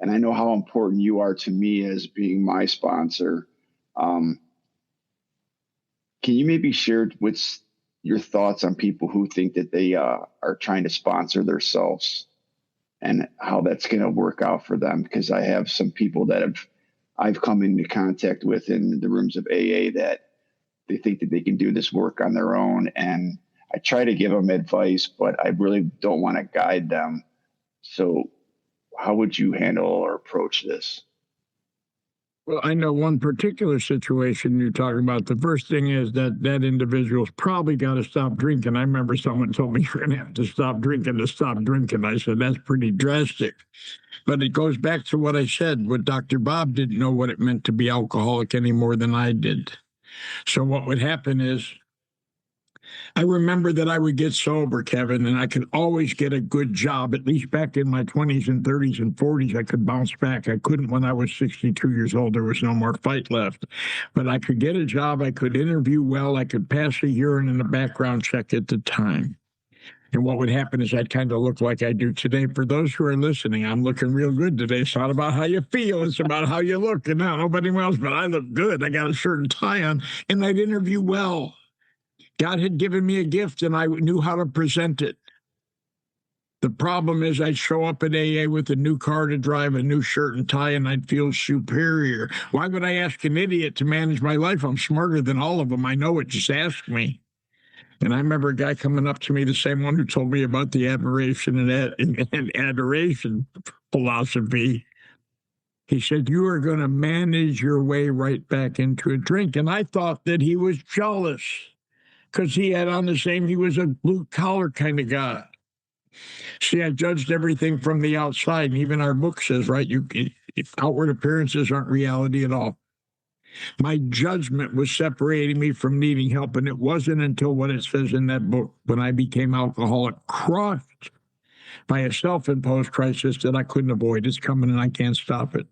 And I know how important you are to me as being my sponsor. Can you maybe share what's your thoughts on people who think that they are trying to sponsor themselves and how that's going to work out for them? Because I have some people that I've come into contact with in the rooms of AA that they think that they can do this work on their own. And I try to give them advice, but I really don't want to guide them. So how would you handle or approach this? Well, I know one particular situation you're talking about. The first thing is that individual's probably got to stop drinking. I remember someone told me you're going to have to stop drinking to stop drinking. I said, that's pretty drastic. But it goes back to what I said. What Dr. Bob didn't know what it meant to be alcoholic any more than I did. So what would happen is, I remember that I would get sober, Kevin, and I could always get a good job. At least back in my 20s and 30s and 40s, I could bounce back. I couldn't when I was 62 years old. There was no more fight left. But I could get a job. I could interview well. I could pass a urine and a background check at the time. And what would happen is I'd kind of look like I do today. For those who are listening, I'm looking real good today. It's not about how you feel. It's about how you look. And now nobody else, but I look good. I got a shirt and tie on, and I'd interview well. God had given me a gift, and I knew how to present it. The problem is I'd show up at AA with a new car to drive, a new shirt and tie, and I'd feel superior. Why would I ask an idiot to manage my life? I'm smarter than all of them. I know it. Just ask me. And I remember a guy coming up to me, the same one who told me about the admiration and adoration philosophy. He said, you are going to manage your way right back into a drink. And I thought that he was jealous, because he had on the same, he was a blue-collar kind of guy. See, I judged everything from the outside, and even our book says, right, outward appearances aren't reality at all. My judgment was separating me from needing help, and it wasn't until what it says in that book, when I became alcoholic, crushed by a self-imposed crisis that I couldn't avoid. It's coming, and I can't stop it.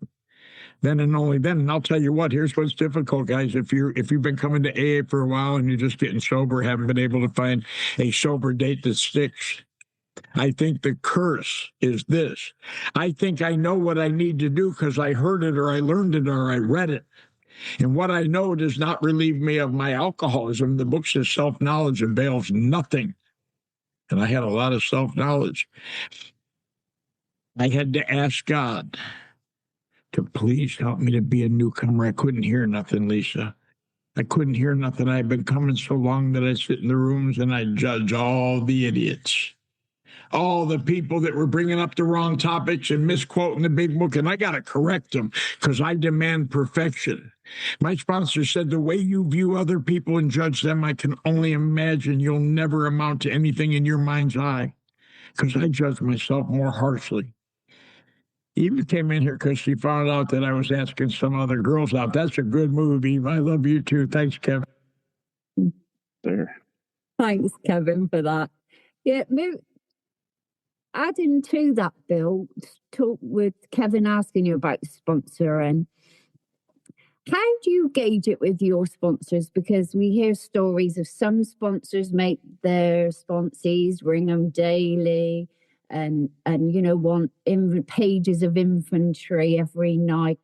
Then and only then, and I'll tell you what, here's what's difficult, guys. If you've been coming to AA for a while and you're just getting sober, haven't been able to find a sober date that sticks, I think the curse is this. I think I know what I need to do because I heard it or I learned it or I read it. And what I know does not relieve me of my alcoholism. The book says self-knowledge avails nothing. And I had a lot of self-knowledge. I had to ask God to please help me to be a newcomer. I couldn't hear nothing, Lisa. I couldn't hear nothing. I've been coming so long that I sit in the rooms and I judge all the idiots, all the people that were bringing up the wrong topics and misquoting the big book, and I got to correct them because I demand perfection. My sponsor said, the way you view other people and judge them, I can only imagine you'll never amount to anything in your mind's eye, because I judge myself more harshly. Eve came in here because she found out that I was asking some other girls out. That's a good move, Eve. I love you too. Thanks, Kevin. There. Thanks, Kevin, for that. Yeah, adding to that, Bill, talk with Kevin asking you about the sponsor, and how do you gauge it with your sponsors? Because we hear stories of some sponsors make their sponsees ring them daily and want pages of inventory every night.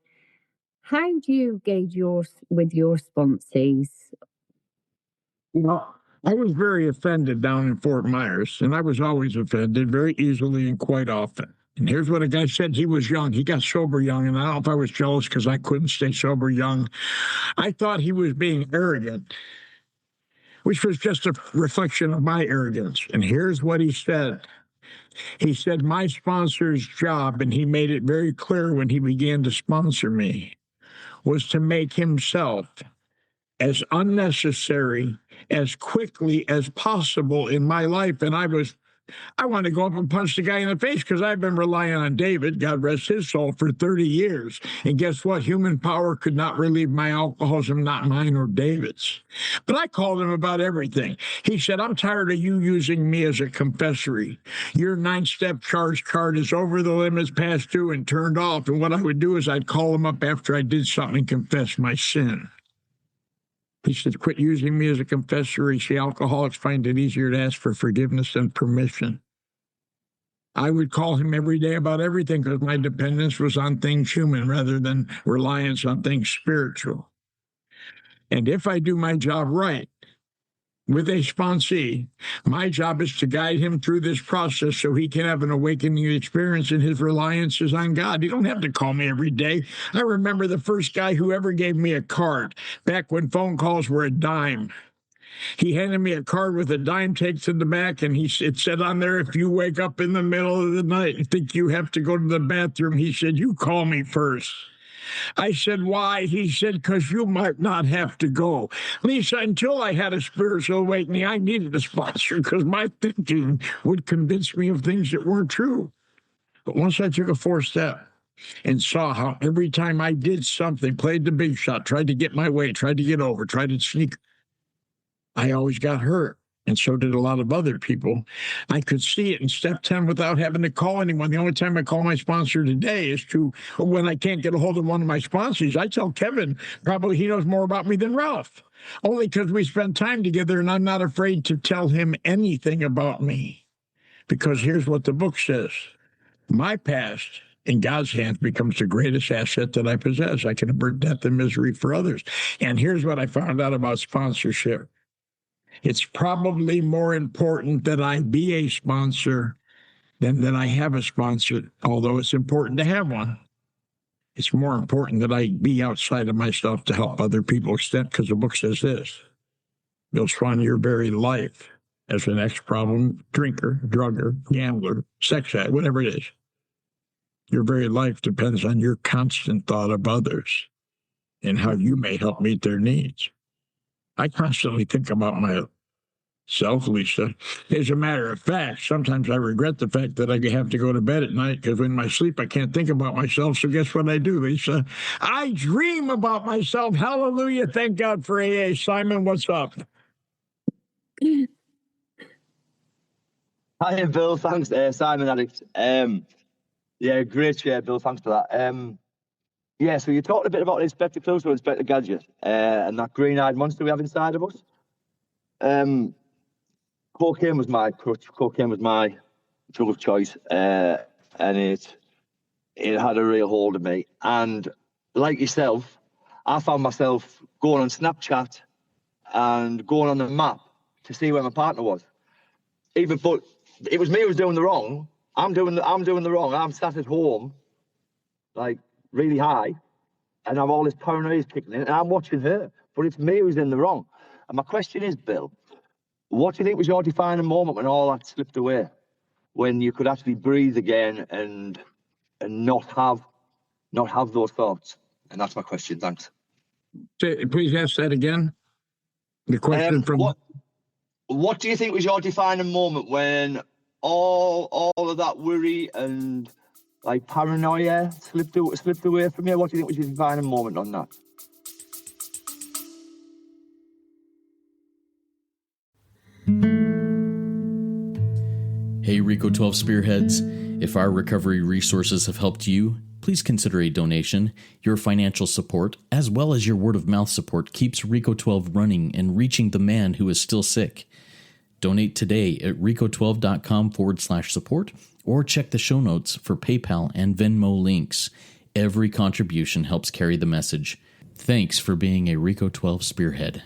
How do you gauge with your sponsees? Well, I was very offended down in Fort Myers, and I was always offended very easily and quite often. And here's what a guy said. He was young. He got sober young, and I don't know if I was jealous because I couldn't stay sober young. I thought he was being arrogant, which was just a reflection of my arrogance. And here's what he said. He said, my sponsor's job, and he made it very clear when he began to sponsor me, was to make himself as unnecessary as quickly as possible in my life. And I wanted to go up and punch the guy in the face because I've been relying on David, God rest his soul, for 30 years. And guess what? Human power could not relieve my alcoholism, not mine or David's. But I called him about everything. He said, I'm tired of you using me as a confessory. Your 9-step charge card is over the limits, past due, and turned off. And what I would do is I'd call him up after I did something and confess my sin. He said, quit using me as a confessory. See, alcoholics find it easier to ask for forgiveness than permission. I would call him every day about everything because my dependence was on things human rather than reliance on things spiritual. And if I do my job right with a sponsee, my job is to guide him through this process so he can have an awakening experience, and his reliance is on God. You don't have to call me every day. I remember the first guy who ever gave me a card back when phone calls were a dime. He handed me a card with a dime taped to the back, and it said on there, if you wake up in the middle of the night and think you have to go to the bathroom, he said, you call me first. I said, why? He said, because you might not have to go. Lisa, until I had a spiritual awakening, I needed a sponsor because my thinking would convince me of things that weren't true. But once I took a fourth step and saw how every time I did something, played the big shot, tried to get my way, tried to get over, tried to sneak, I always got hurt. And so did a lot of other people. I could see it in step 10 without having to call anyone. The only time I call my sponsor today is when I can't get a hold of one of my sponsors. I tell Kevin, probably he knows more about me than Ralph, only because we spend time together and I'm not afraid to tell him anything about me. Because here's what the book says. My past in God's hands becomes the greatest asset that I possess. I can avert death and misery for others. And here's what I found out about sponsorship. It's probably more important that I be a sponsor than that I have a sponsor, although it's important to have one. It's more important that I be outside of myself to help other people extend, because the book says this. You'll spawn your very life as an ex-problem drinker, drugger, gambler, sex addict, whatever it is. Your very life depends on your constant thought of others and how you may help meet their needs. I constantly think about myself, Lisa. As a matter of fact, sometimes I regret the fact that I have to go to bed at night because in my sleep I can't think about myself. So guess what I do, Lisa? I dream about myself. Hallelujah. Thank God for AA. Simon, what's up? Hi, Bill. Thanks, Simon, Alex. Yeah, great share, Bill. Thanks for that. Yeah, so you talked a bit about Inspector Clouseau, Inspector Gadget, and that green-eyed monster we have inside of us. Cocaine was my crutch. Cocaine was my drug of choice, and it had a real hold of me. And like yourself, I found myself going on Snapchat and going on the map to see where my partner was. But it was me who was doing the wrong. I'm doing the wrong. I'm sat at home, like really high, and I've all this paranoia kicking in, and I'm watching her. But it's me who's in the wrong. And my question is, Bill, what do you think was your defining moment when all that slipped away, when you could actually breathe again and not have those thoughts? And that's my question. Thanks. Please ask that again. The question from what do you think was your defining moment when all of that worry and like paranoia slipped away from you? What do you think was your defining moment on that? Hey Rico 12 Spearheads, if our recovery resources have helped you, please consider a donation. Your financial support, as well as your word of mouth support, keeps Rico 12 running and reaching the man who is still sick. Donate today at rico12.com/support or check the show notes for PayPal and Venmo links. Every contribution helps carry the message. Thanks for being a Rico 12 Spearhead.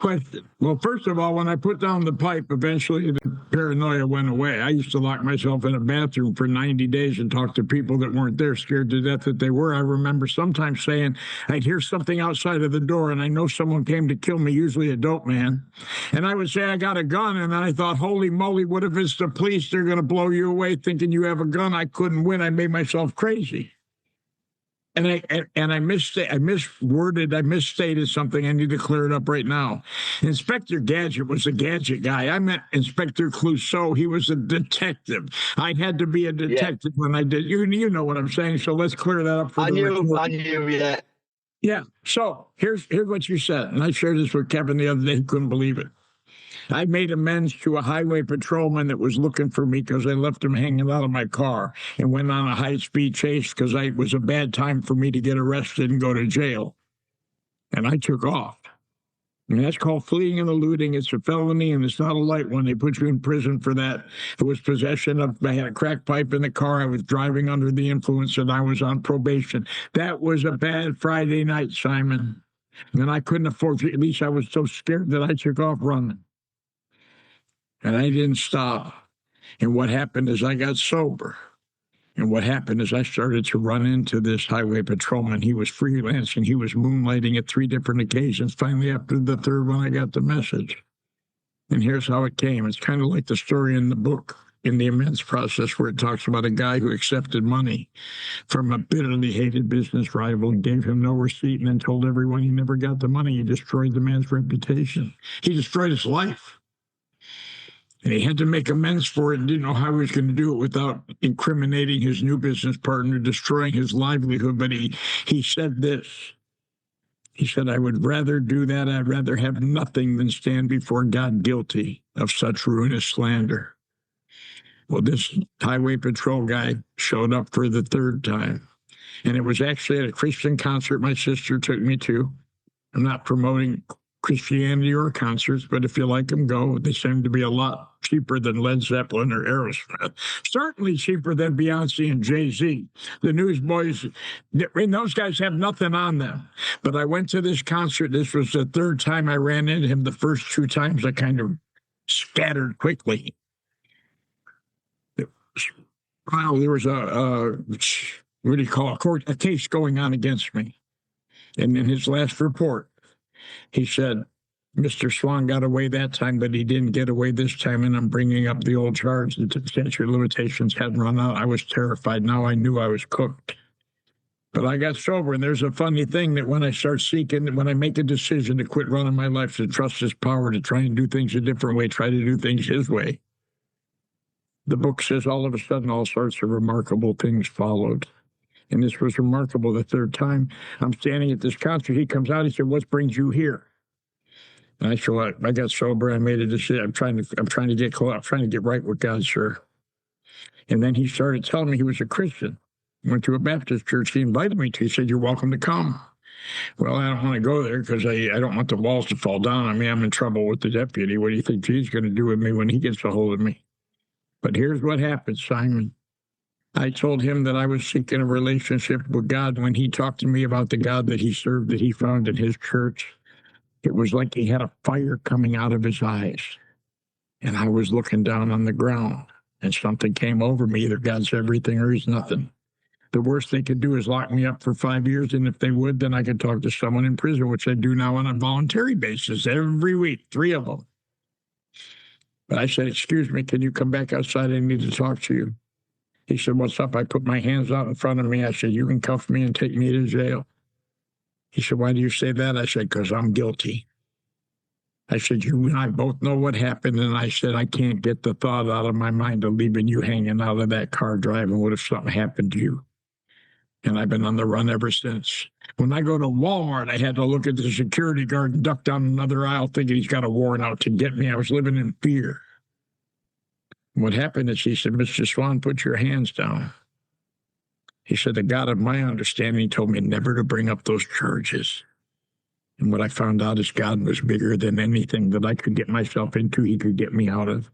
question. Well, first of all, when I put down the pipe, eventually the paranoia went away. I used to lock myself in a bathroom for 90 days and talk to people that weren't there, scared to death that they were. I remember sometimes saying, I'd hear something outside of the door, and I know someone came to kill me, usually a dope man. And I would say, I got a gun. And then I thought, holy moly, what if it's the police? They're going to blow you away thinking you have a gun. I couldn't win. I made myself crazy. And I misstated something. I need to clear it up right now. Inspector Gadget was a gadget guy. I meant Inspector Clouseau. He was a detective. I had to be a detective when I did. You know what I'm saying. So let's clear that up for the record. I knew, yeah. Yeah. So here's what you said, and I shared this with Kevin the other day. He couldn't believe it. I made amends to a highway patrolman that was looking for me because I left him hanging out of my car and went on a high-speed chase because it was a bad time for me to get arrested and go to jail. And I took off. And that's called fleeing and eluding. It's a felony, and it's not a light one. They put you in prison for that. It was possession of, I had a crack pipe in the car. I was driving under the influence, and I was on probation. That was a bad Friday night, Simon. And I couldn't afford to, at least I was so scared that I took off running. And I didn't stop. And what happened is I got sober. And what happened is I started to run into this highway patrolman. He was freelancing. He was moonlighting at 3 different occasions. Finally, after the third one, I got the message. And here's how it came. It's kind of like the story in the book, in the Immense Process, where it talks about a guy who accepted money from a bitterly hated business rival and gave him no receipt and then told everyone he never got the money. He destroyed the man's reputation. He destroyed his life. And he had to make amends for it and didn't know how he was going to do it without incriminating his new business partner, destroying his livelihood. But he said this. He said, I would rather do that. I'd rather have nothing than stand before God guilty of such ruinous slander. Well, this highway patrol guy showed up for the third time. And it was actually at a Christian concert my sister took me to. I'm not promoting Christianity or concerts, but if you like them, go. They seem to be a lot cheaper than Led Zeppelin or Aerosmith. Certainly cheaper than Beyonce and Jay-Z. The Newsboys, and those guys have nothing on them. But I went to this concert. This was the third time I ran into him. The first 2 times I kind of scattered quickly. Well, there was what do you call it? A case going on against me. And in his last report, he said, Mr. Swan got away that time, but he didn't get away this time, and I'm bringing up the old charge. The statute of limitations hadn't run out. I was terrified. Now I knew I was cooked. But I got sober, and there's a funny thing that when I start seeking, when I make a decision to quit running my life, to trust his power, to try and do things a different way, try to do things his way, the book says all of a sudden all sorts of remarkable things followed. And this was remarkable. The third time I'm standing at this concert, he comes out, he said, what brings you here? And I said, well, I got sober, I made a decision. I'm trying to get close, I'm trying to get right with God, sir. And then he started telling me he was a Christian. Went to a Baptist church he invited me to. He said, you're welcome to come. Well, I don't want to go there because I don't want the walls to fall down on me. I'm in trouble with the deputy. What do you think he's going to do with me when he gets a hold of me? But here's what happened, Simon. I told him that I was seeking a relationship with God. When he talked to me about the God that he served, that he found in his church, it was like he had a fire coming out of his eyes. And I was looking down on the ground, and something came over me. Either God's everything or he's nothing. The worst they could do is lock me up for 5 years, and if they would, then I could talk to someone in prison, which I do now on a voluntary basis every week, 3 of them. But I said, excuse me, can you come back outside? I need to talk to you. He said, what's up? I put my hands out in front of me. I said, you can cuff me and take me to jail. He said, why do you say that? I said, because I'm guilty. I said, you and I both know what happened. And I said, I can't get the thought out of my mind of leaving you hanging out of that car driving. What if something happened to you? And I've been on the run ever since. When I go to Walmart, I had to look at the security guard and duck down another aisle thinking he's got a warrant out to get me. I was living in fear. What happened is he said, Mr. Swan, put your hands down. He said, the God of my understanding told me never to bring up those charges. And what I found out is God was bigger than anything that I could get myself into. He could get me out of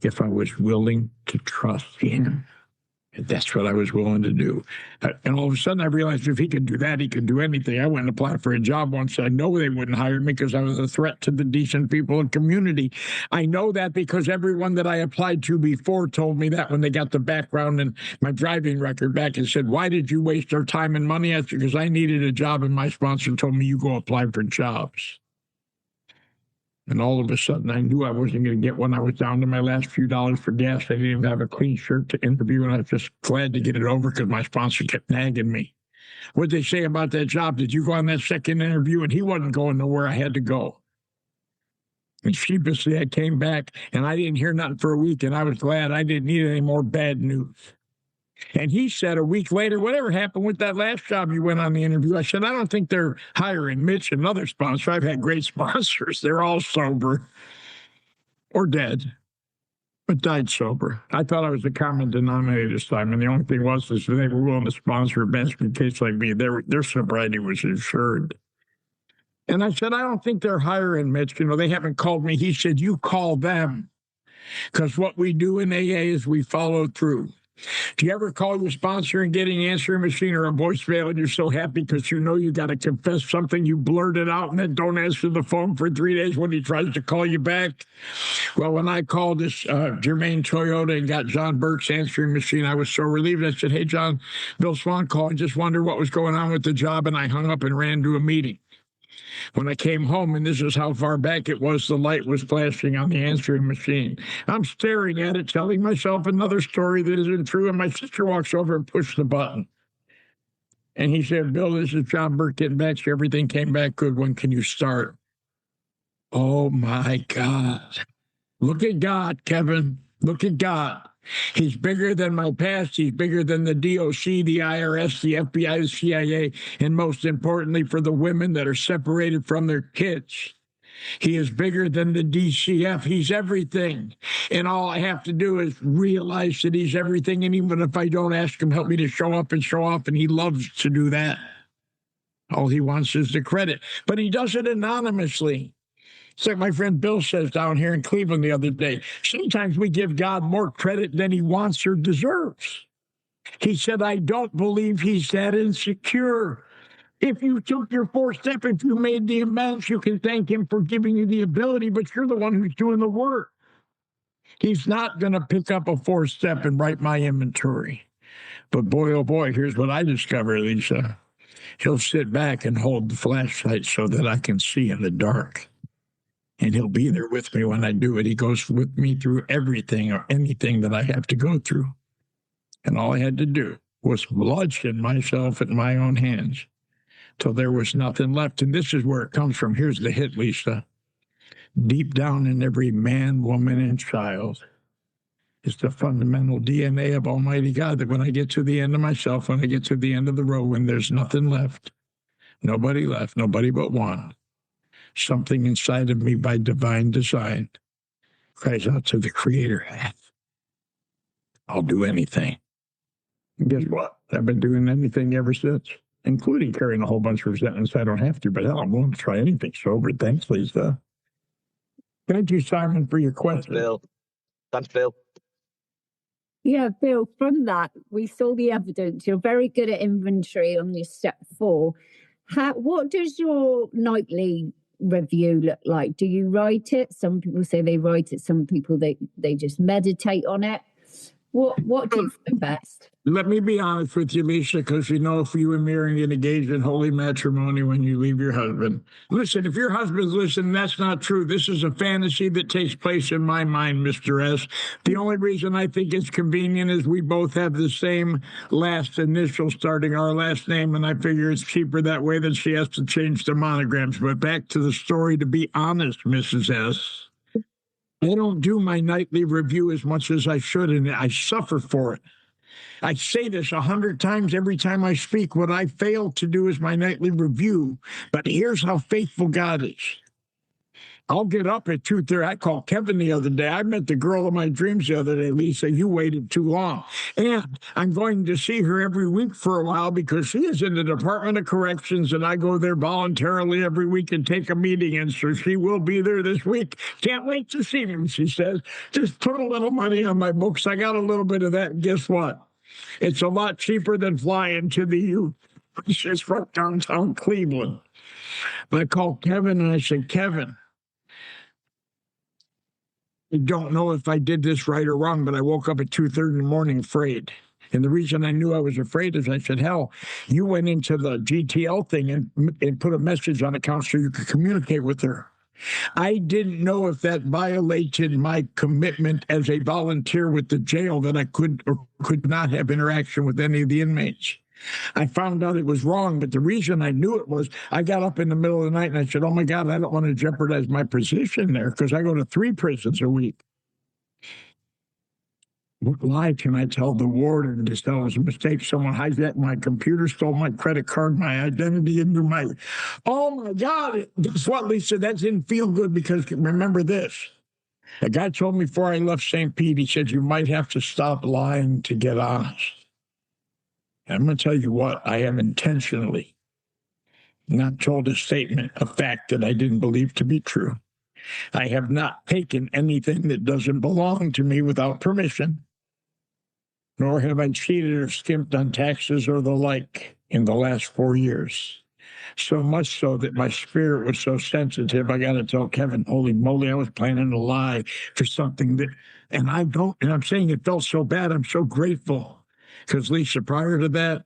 if I was willing to trust him. And that's what I was willing to do. And all of a sudden, I realized if he could do that, he could do anything. I went and applied for a job once. I know they wouldn't hire me because I was a threat to the decent people in the community. I know that because everyone that I applied to before told me that when they got the background and my driving record back and said, why did you waste our time and money? I said, because I needed a job, and my sponsor told me, you go apply for jobs. And all of a sudden, I knew I wasn't going to get one. I was down to my last few dollars for gas. I didn't even have a clean shirt to interview, and I was just glad to get it over because my sponsor kept nagging me. What'd they say about that job? Did you go on that second interview? And he wasn't going nowhere. I had to go. And sheepishly, I came back, and I didn't hear nothing for a week, and I was glad. I didn't need any more bad news. And he said a week later, whatever happened with that last job you went on the interview? I said, I don't think they're hiring. Mitch, another sponsor. I've had great sponsors. They're all sober or dead, but died sober. I thought I was the common denominator this time. And the only thing was is they were willing to sponsor a basket case like me. Their sobriety was insured. And I said, I don't think they're hiring, Mitch. You know, they haven't called me. He said, you call them. Because what we do in AA is we follow through. Do you ever call your sponsor and get an answering machine or a voicemail and you're so happy because you know you got to confess something you blurted out and then don't answer the phone for 3 days when he tries to call you back? Well, when I called this Germain Toyota and got John Burke's answering machine, I was so relieved. I said, hey, John, Bill Swan called and just wondered what was going on with the job, and I hung up and ran to a meeting. When I came home, and this is how far back it was, the light was flashing on the answering machine. I'm staring at it, telling myself another story that isn't true, and my sister walks over and pushes the button. And he said, Bill, this is John Burke getting back to you. Everything came back good. When can you start? Oh, my God. Look at God, Kevin. Look at God. He's bigger than my past. He's bigger than the DOC, the IRS, the FBI, the CIA, and most importantly, for the women that are separated from their kids. He is bigger than the DCF. He's everything. And all I have to do is realize that he's everything. And even if I don't ask him, help me to show up and show off. And he loves to do that. All he wants is the credit. But he does it anonymously. It's like my friend Bill says down here in Cleveland the other day. Sometimes we give God more credit than he wants or deserves. He said, I don't believe he's that insecure. If you took your fourth step, if you made the amends, you can thank him for giving you the ability, but you're the one who's doing the work. He's not going to pick up a fourth step and write my inventory. But boy, oh boy, here's what I discovered, Lisa. He'll sit back and hold the flashlight so that I can see in the dark. And he'll be there with me when I do it. He goes with me through everything or anything that I have to go through. And all I had to do was bludgeon myself at my own hands till there was nothing left. And this is where it comes from. Here's the hit, Lisa. Deep down in every man, woman, and child is the fundamental DNA of Almighty God that when I get to the end of myself, when I get to the end of the road, when there's nothing left, nobody but one, something inside of me by divine design cries out to the Creator, I'll do anything. And guess what? I've been doing anything ever since, including carrying a whole bunch of resentments I don't have to, but hell, I'm willing to try anything sober. Thanks, Lisa. Thank you, Simon, for your question. Thanks, Bill. Yeah, Bill, from that, we saw the evidence. You're very good at inventory on your step 4. What does your nightly review look like? Do you write it? Some people say they write it. Some people, they just meditate on it. What do you think best? Let me be honest with you, Lisa, because you know if you and me are engaged in holy matrimony when you leave your husband. Listen, if your husband's listening, that's not true. This is a fantasy that takes place in my mind, Mr. S. The only reason I think it's convenient is we both have the same last initial starting our last name, and I figure it's cheaper that way than she has to change the monograms. But back to the story, to be honest, Mrs. S., I don't do my nightly review as much as I should, and I suffer for it. I say this 100 times every time I speak. What I fail to do is my nightly review, but here's how faithful God is. I'll get up at 2:30. I called Kevin the other day. I met the girl of my dreams the other day. Lisa, you waited too long. And I'm going to see her every week for a while because she is in the Department of Corrections, and I go there voluntarily every week and take a meeting. And so she will be there this week. Can't wait to see me, she says. Just put a little money on my books. I got a little bit of that. And guess what? It's a lot cheaper than flying to the U. It's from downtown Cleveland. But I called Kevin and I said, Kevin, I don't know if I did this right or wrong, but I woke up at 2:30 in the morning afraid. And the reason I knew I was afraid is I said, hell, you went into the GTL thing and put a message on account so you could communicate with her. I didn't know if that violated my commitment as a volunteer with the jail that I could or could not have interaction with any of the inmates. I found out it was wrong, but the reason I knew it was I got up in the middle of the night and I said, oh my God, I don't want to jeopardize my position there because I go to 3 prisons a week. What lie can I tell the warden to tell it was a mistake? Someone hijacked my computer, stole my credit card, my identity into my... Oh my God. Guess what, Lisa? That didn't feel good because remember this. A guy told me before I left St. Pete, he said, you might have to stop lying to get honest. And I'm going to tell you what, I have intentionally not told a statement, a fact that I didn't believe to be true. I have not taken anything that doesn't belong to me without permission. nor have I cheated or skimped on taxes or the like in the last 4 years. So much so that my spirit was so sensitive, I got to tell Kevin, holy moly, I was planning to lie for something that, and I'm saying it felt so bad. I'm so grateful. Because Lisa, prior to that,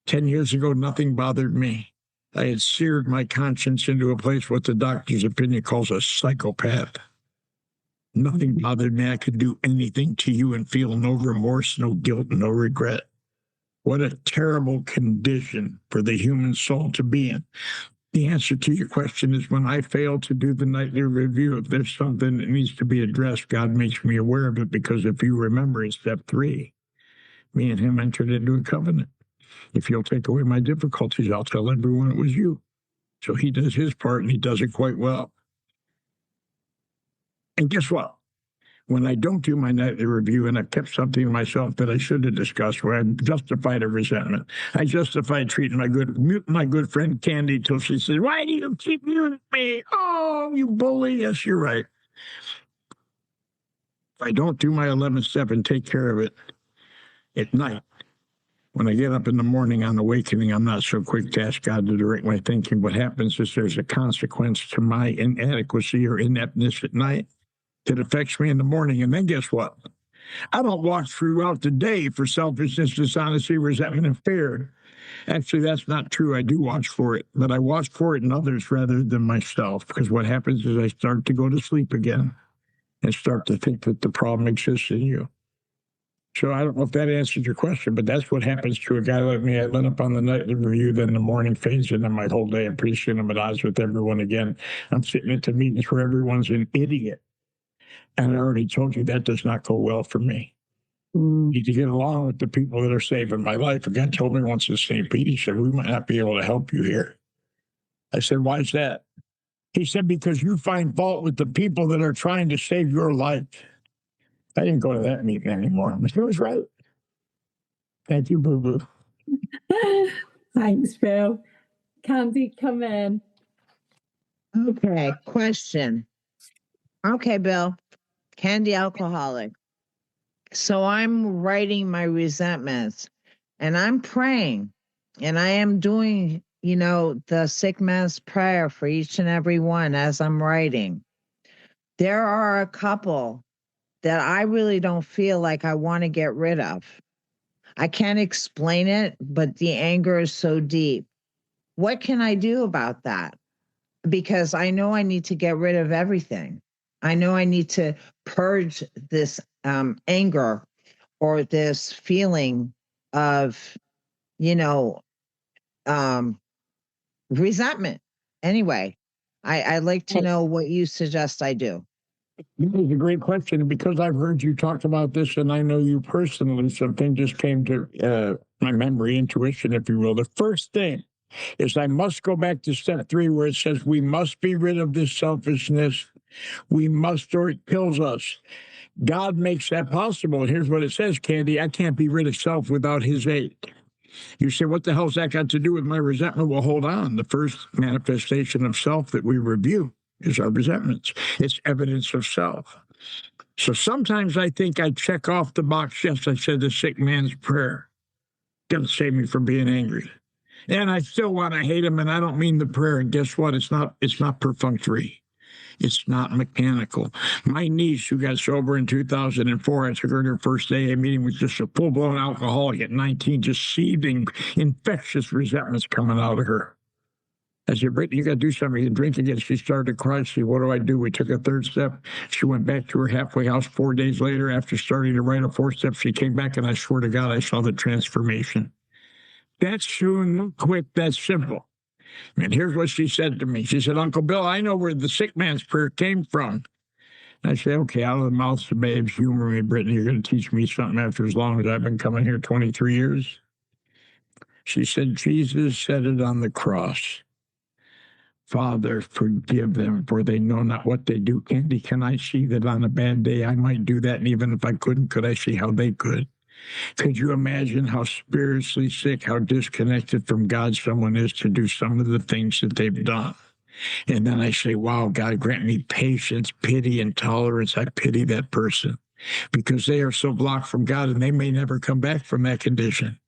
10 years ago, nothing bothered me. I had seared my conscience into a place what the doctor's opinion calls a psychopath. Nothing bothered me. I could do anything to you and feel no remorse, no guilt, no regret. What a terrible condition for the human soul to be in. The answer to your question is when I fail to do the nightly review, if there's something that needs to be addressed, God makes me aware of it, because if you remember in step 3, me and him entered into a covenant. If you'll take away my difficulties, I'll tell everyone it was you. So he does his part, and he does it quite well. And guess what? When I don't do my nightly review and I've kept something to myself that I should have discussed, where I'm justified of resentment, I justified treating my good friend Candy till she says, "Why do you keep muting me? Oh, you bully." Yes, you're right. If I don't do my 11th step and take care of it at night, when I get up in the morning on awakening, I'm not so quick to ask God to direct my thinking. What happens is there's a consequence to my inadequacy or ineptness at night that affects me in the morning. And then guess what? I don't walk throughout the day for selfishness, dishonesty, resentment, and fear. Actually, that's not true. I do watch for it, but I watch for it in others rather than myself, because what happens is I start to go to sleep again and start to think that the problem exists in you. So I don't know if that answered your question, but that's what happens to a guy like me. I let up on the nightly review, then the morning fades, and then my whole day, I'm pretty soon I'm at odds with everyone again. I'm sitting at the meetings where everyone's an idiot. And I already told you that does not go well for me. I need to get along with the people that are saving my life. A guy told me once in St. Pete, he said, "We might not be able to help you here." I said, "Why is that?" He said, "Because you find fault with the people that are trying to save your life." I didn't go to that meeting anymore. He was right. Thank you, boo-boo. Thanks, Phil. Candy, come in. Okay, question. Okay, Bill. Candy alcoholic. So I'm writing my resentments and I'm praying and I am doing, the sick man's prayer for each and every one as I'm writing. There are a couple that I really don't feel like I want to get rid of. I can't explain it, but the anger is so deep. What can I do about that? Because I know I need to get rid of everything. I know I need to purge this anger or this feeling of, resentment. Anyway, I'd like to know what you suggest I do. This is a great question. Because I've heard you talk about this and I know you personally, something just came to my memory, intuition, if you will. The first thing is I must go back to step 3 where it says we must be rid of this selfishness. We must, or it kills us. God makes that possible. And here's what it says, Candy. I can't be rid of self without his aid. You say, what the hell's that got to do with my resentment? Well, hold on. The first manifestation of self that we review is our resentments. It's evidence of self. So sometimes I think I check off the box. Yes, I said the sick man's prayer. Going to save me from being angry. And I still want to hate him, and I don't mean the prayer. And guess what? It's not perfunctory. It's not mechanical. My niece, who got sober in 2004, I took her to her first AA meeting, was just a full-blown alcoholic at 19, just seething, infectious resentments coming out of her. I said, "Brittany, you got to do something. You drink again." She started to cry. She said, "What do I do?" We took a 3rd step. She went back to her halfway house 4 days later. After starting to write a 4th step, she came back, and I swear to God, I saw the transformation. That's soon, quick, that's simple. And here's what she said to me. She said, "Uncle Bill, I know where the sick man's prayer came from." I said, "Okay, out of the mouths of babes, humor me, Brittany. You're going to teach me something after as long as I've been coming here, 23 years. She said, "Jesus said it on the cross. Father, forgive them, for they know not what they do." Candy, can I see that on a bad day I might do that? And even if I couldn't, could I see how they could? Could you imagine how spiritually sick, how disconnected from God someone is to do some of the things that they've done? And then I say, wow, God, grant me patience, pity, and tolerance. I pity that person. because they are so blocked from God and they may never come back from that condition.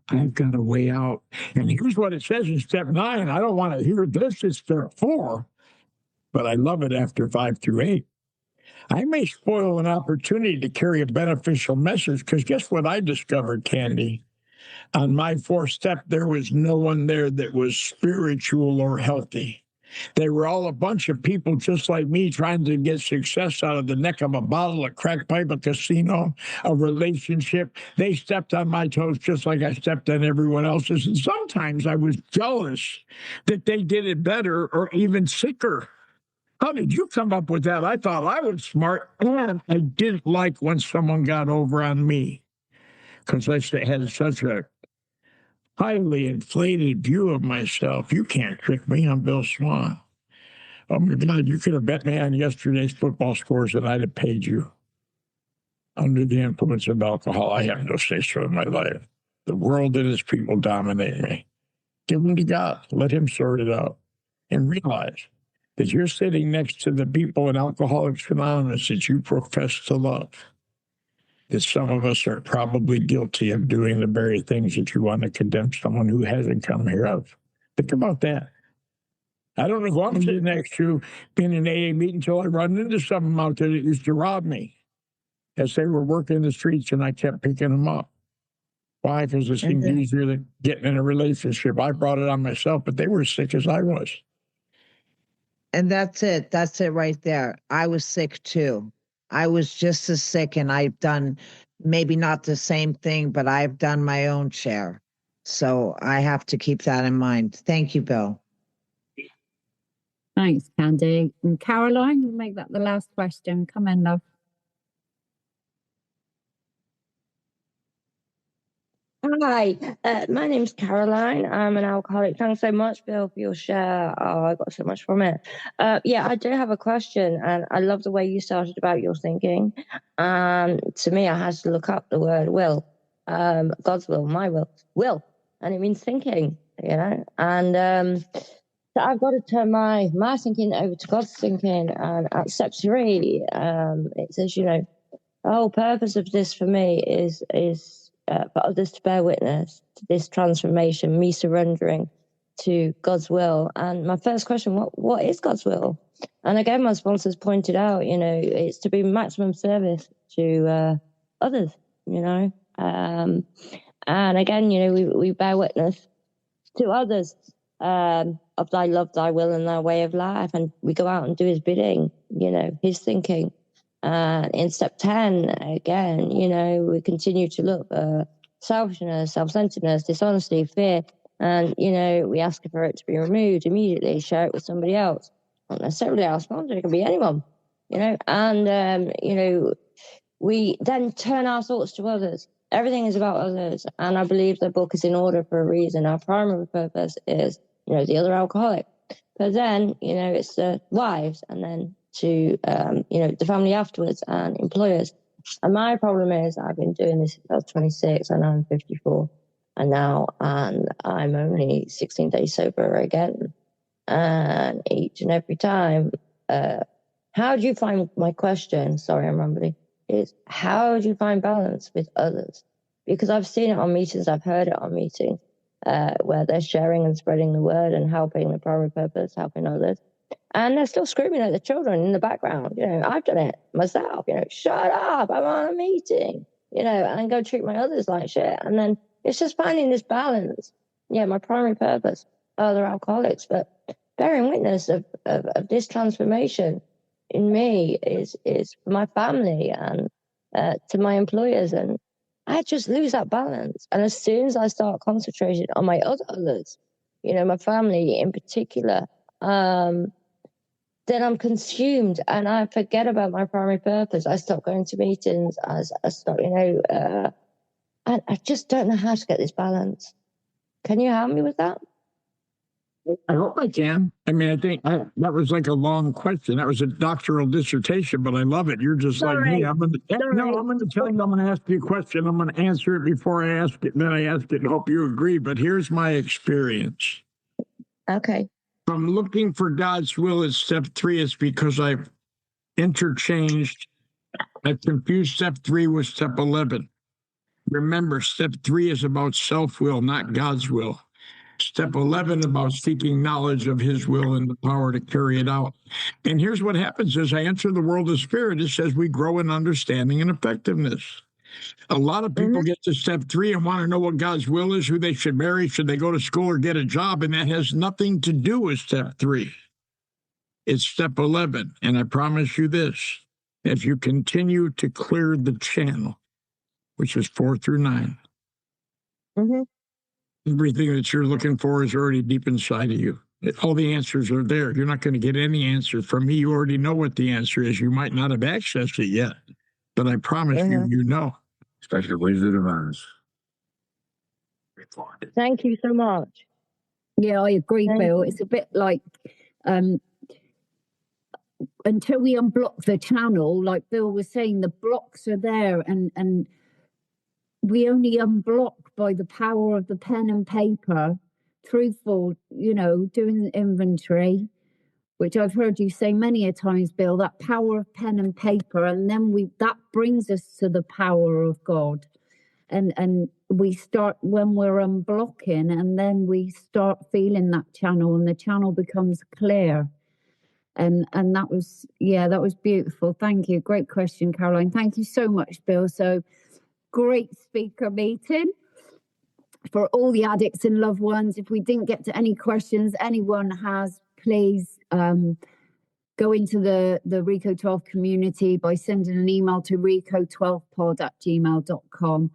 I've got a way out. And here's what it says in step 9. I don't want to hear this. It's step 4, but I love it after 5 through 8. I may spoil an opportunity to carry a beneficial message because guess what I discovered, Candy? On my 4th step, there was no one there that was spiritual or healthy. They were all a bunch of people just like me trying to get success out of the neck of a bottle, a crack pipe, a casino, a relationship. They stepped on my toes just like I stepped on everyone else's. And sometimes I was jealous that they did it better or even sicker. How did you come up with that? I thought I was smart, and I didn't like when someone got over on me because I had such a highly inflated view of myself. You can't trick me. I'm Bill Swan. Oh, my God, you could have bet me on yesterday's football scores and I'd have paid you. Under the influence of alcohol, I have no say-so in my life. The world and its people dominate me. Give them to God. Let him sort it out. And realize that you're sitting next to the people in Alcoholics Anonymous that you profess to love. That some of us are probably guilty of doing the very things that you want to condemn someone who hasn't come here of. Think about that. I don't know who I'm sitting next to in an AA meeting until I run into someone out there that used to rob me as they were working the streets and I kept picking them up. Why? Because it seemed easier than getting in a relationship. I brought it on myself, but they were as sick as I was. And that's it. That's it right there. I was sick too. I was just as sick, and I've done maybe not the same thing, but I've done my own share. So I have to keep that in mind. Thank you, Bill. Thanks, Candy. And Caroline, we'll make that the last question. Come in, love. Hi, my name's Caroline. I'm an alcoholic. Thanks so much, Bill, for your share. Oh, I got so much from it. Yeah, I do have a question, and I love the way you started about your thinking. To me, I had to look up the word will, God's will, my will, and it means thinking, And so I've got to turn my thinking over to God's thinking. And at step 3, it says, the whole purpose of this for me is for others to bear witness to this transformation, me surrendering to God's will. And my first question, what is God's will? And again, my sponsors pointed out, it's to be maximum service to others, and again, we bear witness to others of thy love, thy will, and thy way of life. And we go out and do his bidding, his thinking. In step 10, again, we continue to look at selfishness, self-centeredness, dishonesty, fear, and, we ask for it to be removed immediately, share it with somebody else. Not necessarily our sponsor, it can be anyone, and, we then turn our thoughts to others. Everything is about others, and I believe the book is in order for a reason. Our primary purpose is, the other alcoholic. But then, it's the wives, and then to, the family afterwards and employers. And my problem is I've been doing this since I was 26 and I'm 54 and I'm only 16 days sober again. And each and every time, how do you find, my question, sorry, I'm rambling, is how do you find balance with others? Because I've seen it on meetings, I've heard it on meetings where they're sharing and spreading the word and helping the primary purpose, helping others. And they're still screaming at the children in the background. I've done it myself. Shut up, I'm on a meeting. And go treat my others like shit. And then it's just finding this balance. Yeah, my primary purpose, other alcoholics, but bearing witness of this transformation in me is for my family and to my employers. And I just lose that balance. And as soon as I start concentrating on my others, my family in particular, then I'm consumed and I forget about my primary purpose. I stop going to meetings. I stop, I just don't know how to get this balance. Can you help me with that? I hope I can. I mean, I think that was like a long question. That was a doctoral dissertation, but I love it. You're just like me. I'm going to tell you, I'm going to ask you a question. I'm going to answer it before I ask it. And then I ask it and hope you agree. But here's my experience. Okay. From looking for God's will at step 3, it's because I've interchanged I've confused step 3 with step 11. Remember, step 3 is about self-will, not God's will. Step 11 about seeking knowledge of his will and the power to carry it out. And here's what happens as I enter the world of spirit. It says we grow in understanding and effectiveness. A lot of people get to step 3 and want to know what God's will is, who they should marry, should they go to school or get a job, and that has nothing to do with step 3. It's step 11. And I promise you this, if you continue to clear the channel, which is 4 through 9, everything that you're looking for is already deep inside of you. All the answers are there. You're not going to get any answers from me. You already know what the answer is. You might not have accessed it yet, but I promise you, you know. Especially Wizard of Oz. Thank you so much. Yeah, I agree, Bill. It's a bit like until we unblock the channel, like Bill was saying, the blocks are there, and we only unblock by the power of the pen and paper, truthful, doing the inventory, which I've heard you say many a times, Bill, that power of pen and paper, and then that brings us to the power of God. And we start when we're unblocking, and then we start feeling that channel, and the channel becomes clear. And that was beautiful. Thank you. Great question, Caroline. Thank you so much, Bill. So great speaker meeting for all the addicts and loved ones. If we didn't get to any questions anyone has, please go into the Rico 12 community by sending an email to rico12pod@gmail.com.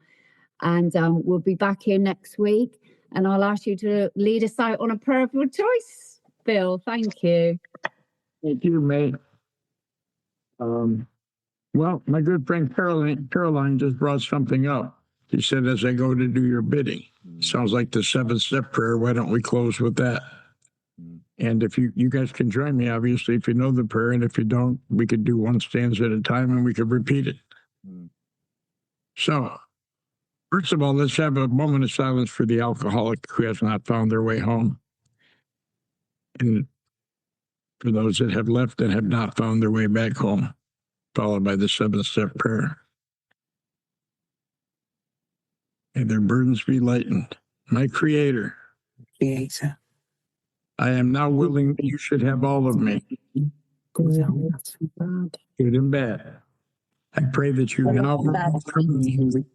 And we'll be back here next week. And I'll ask you to lead us out on a prayer of your choice, Bill. Thank you. Thank you, mate. Well, my good friend Caroline just brought something up. She said, as I go to do your bidding. Sounds like the 7-step prayer. Why don't we close with that? And if you guys can join me, obviously, if you know the prayer, and if you don't, we could do one stanza at a time and we could repeat it. So, first of all, let's have a moment of silence for the alcoholic who has not found their way home. And for those that have left and have not found their way back home, followed by the 7-step prayer. May their burdens be lightened. My Creator, I am now willing that you should have all of me, good and bad. I pray that you now remove from me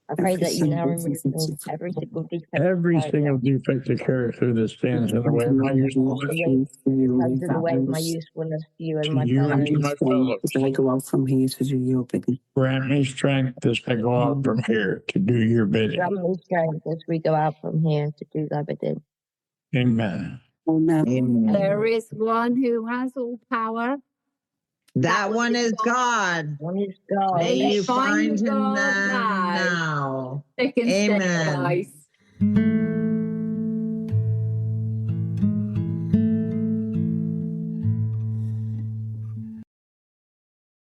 I pray that you now remove every single defect of character that stands in the way of my usefulness to you and to my fellows. As I go out from here to do your bidding. Grant me strength as I go out from here to do your bidding. Grant me strength as we go out from here to do thy bidding. Amen. Amen. There is one who has all power. That one is God. One is God. May you Find find him God now. Thick and steady, Amen. guys.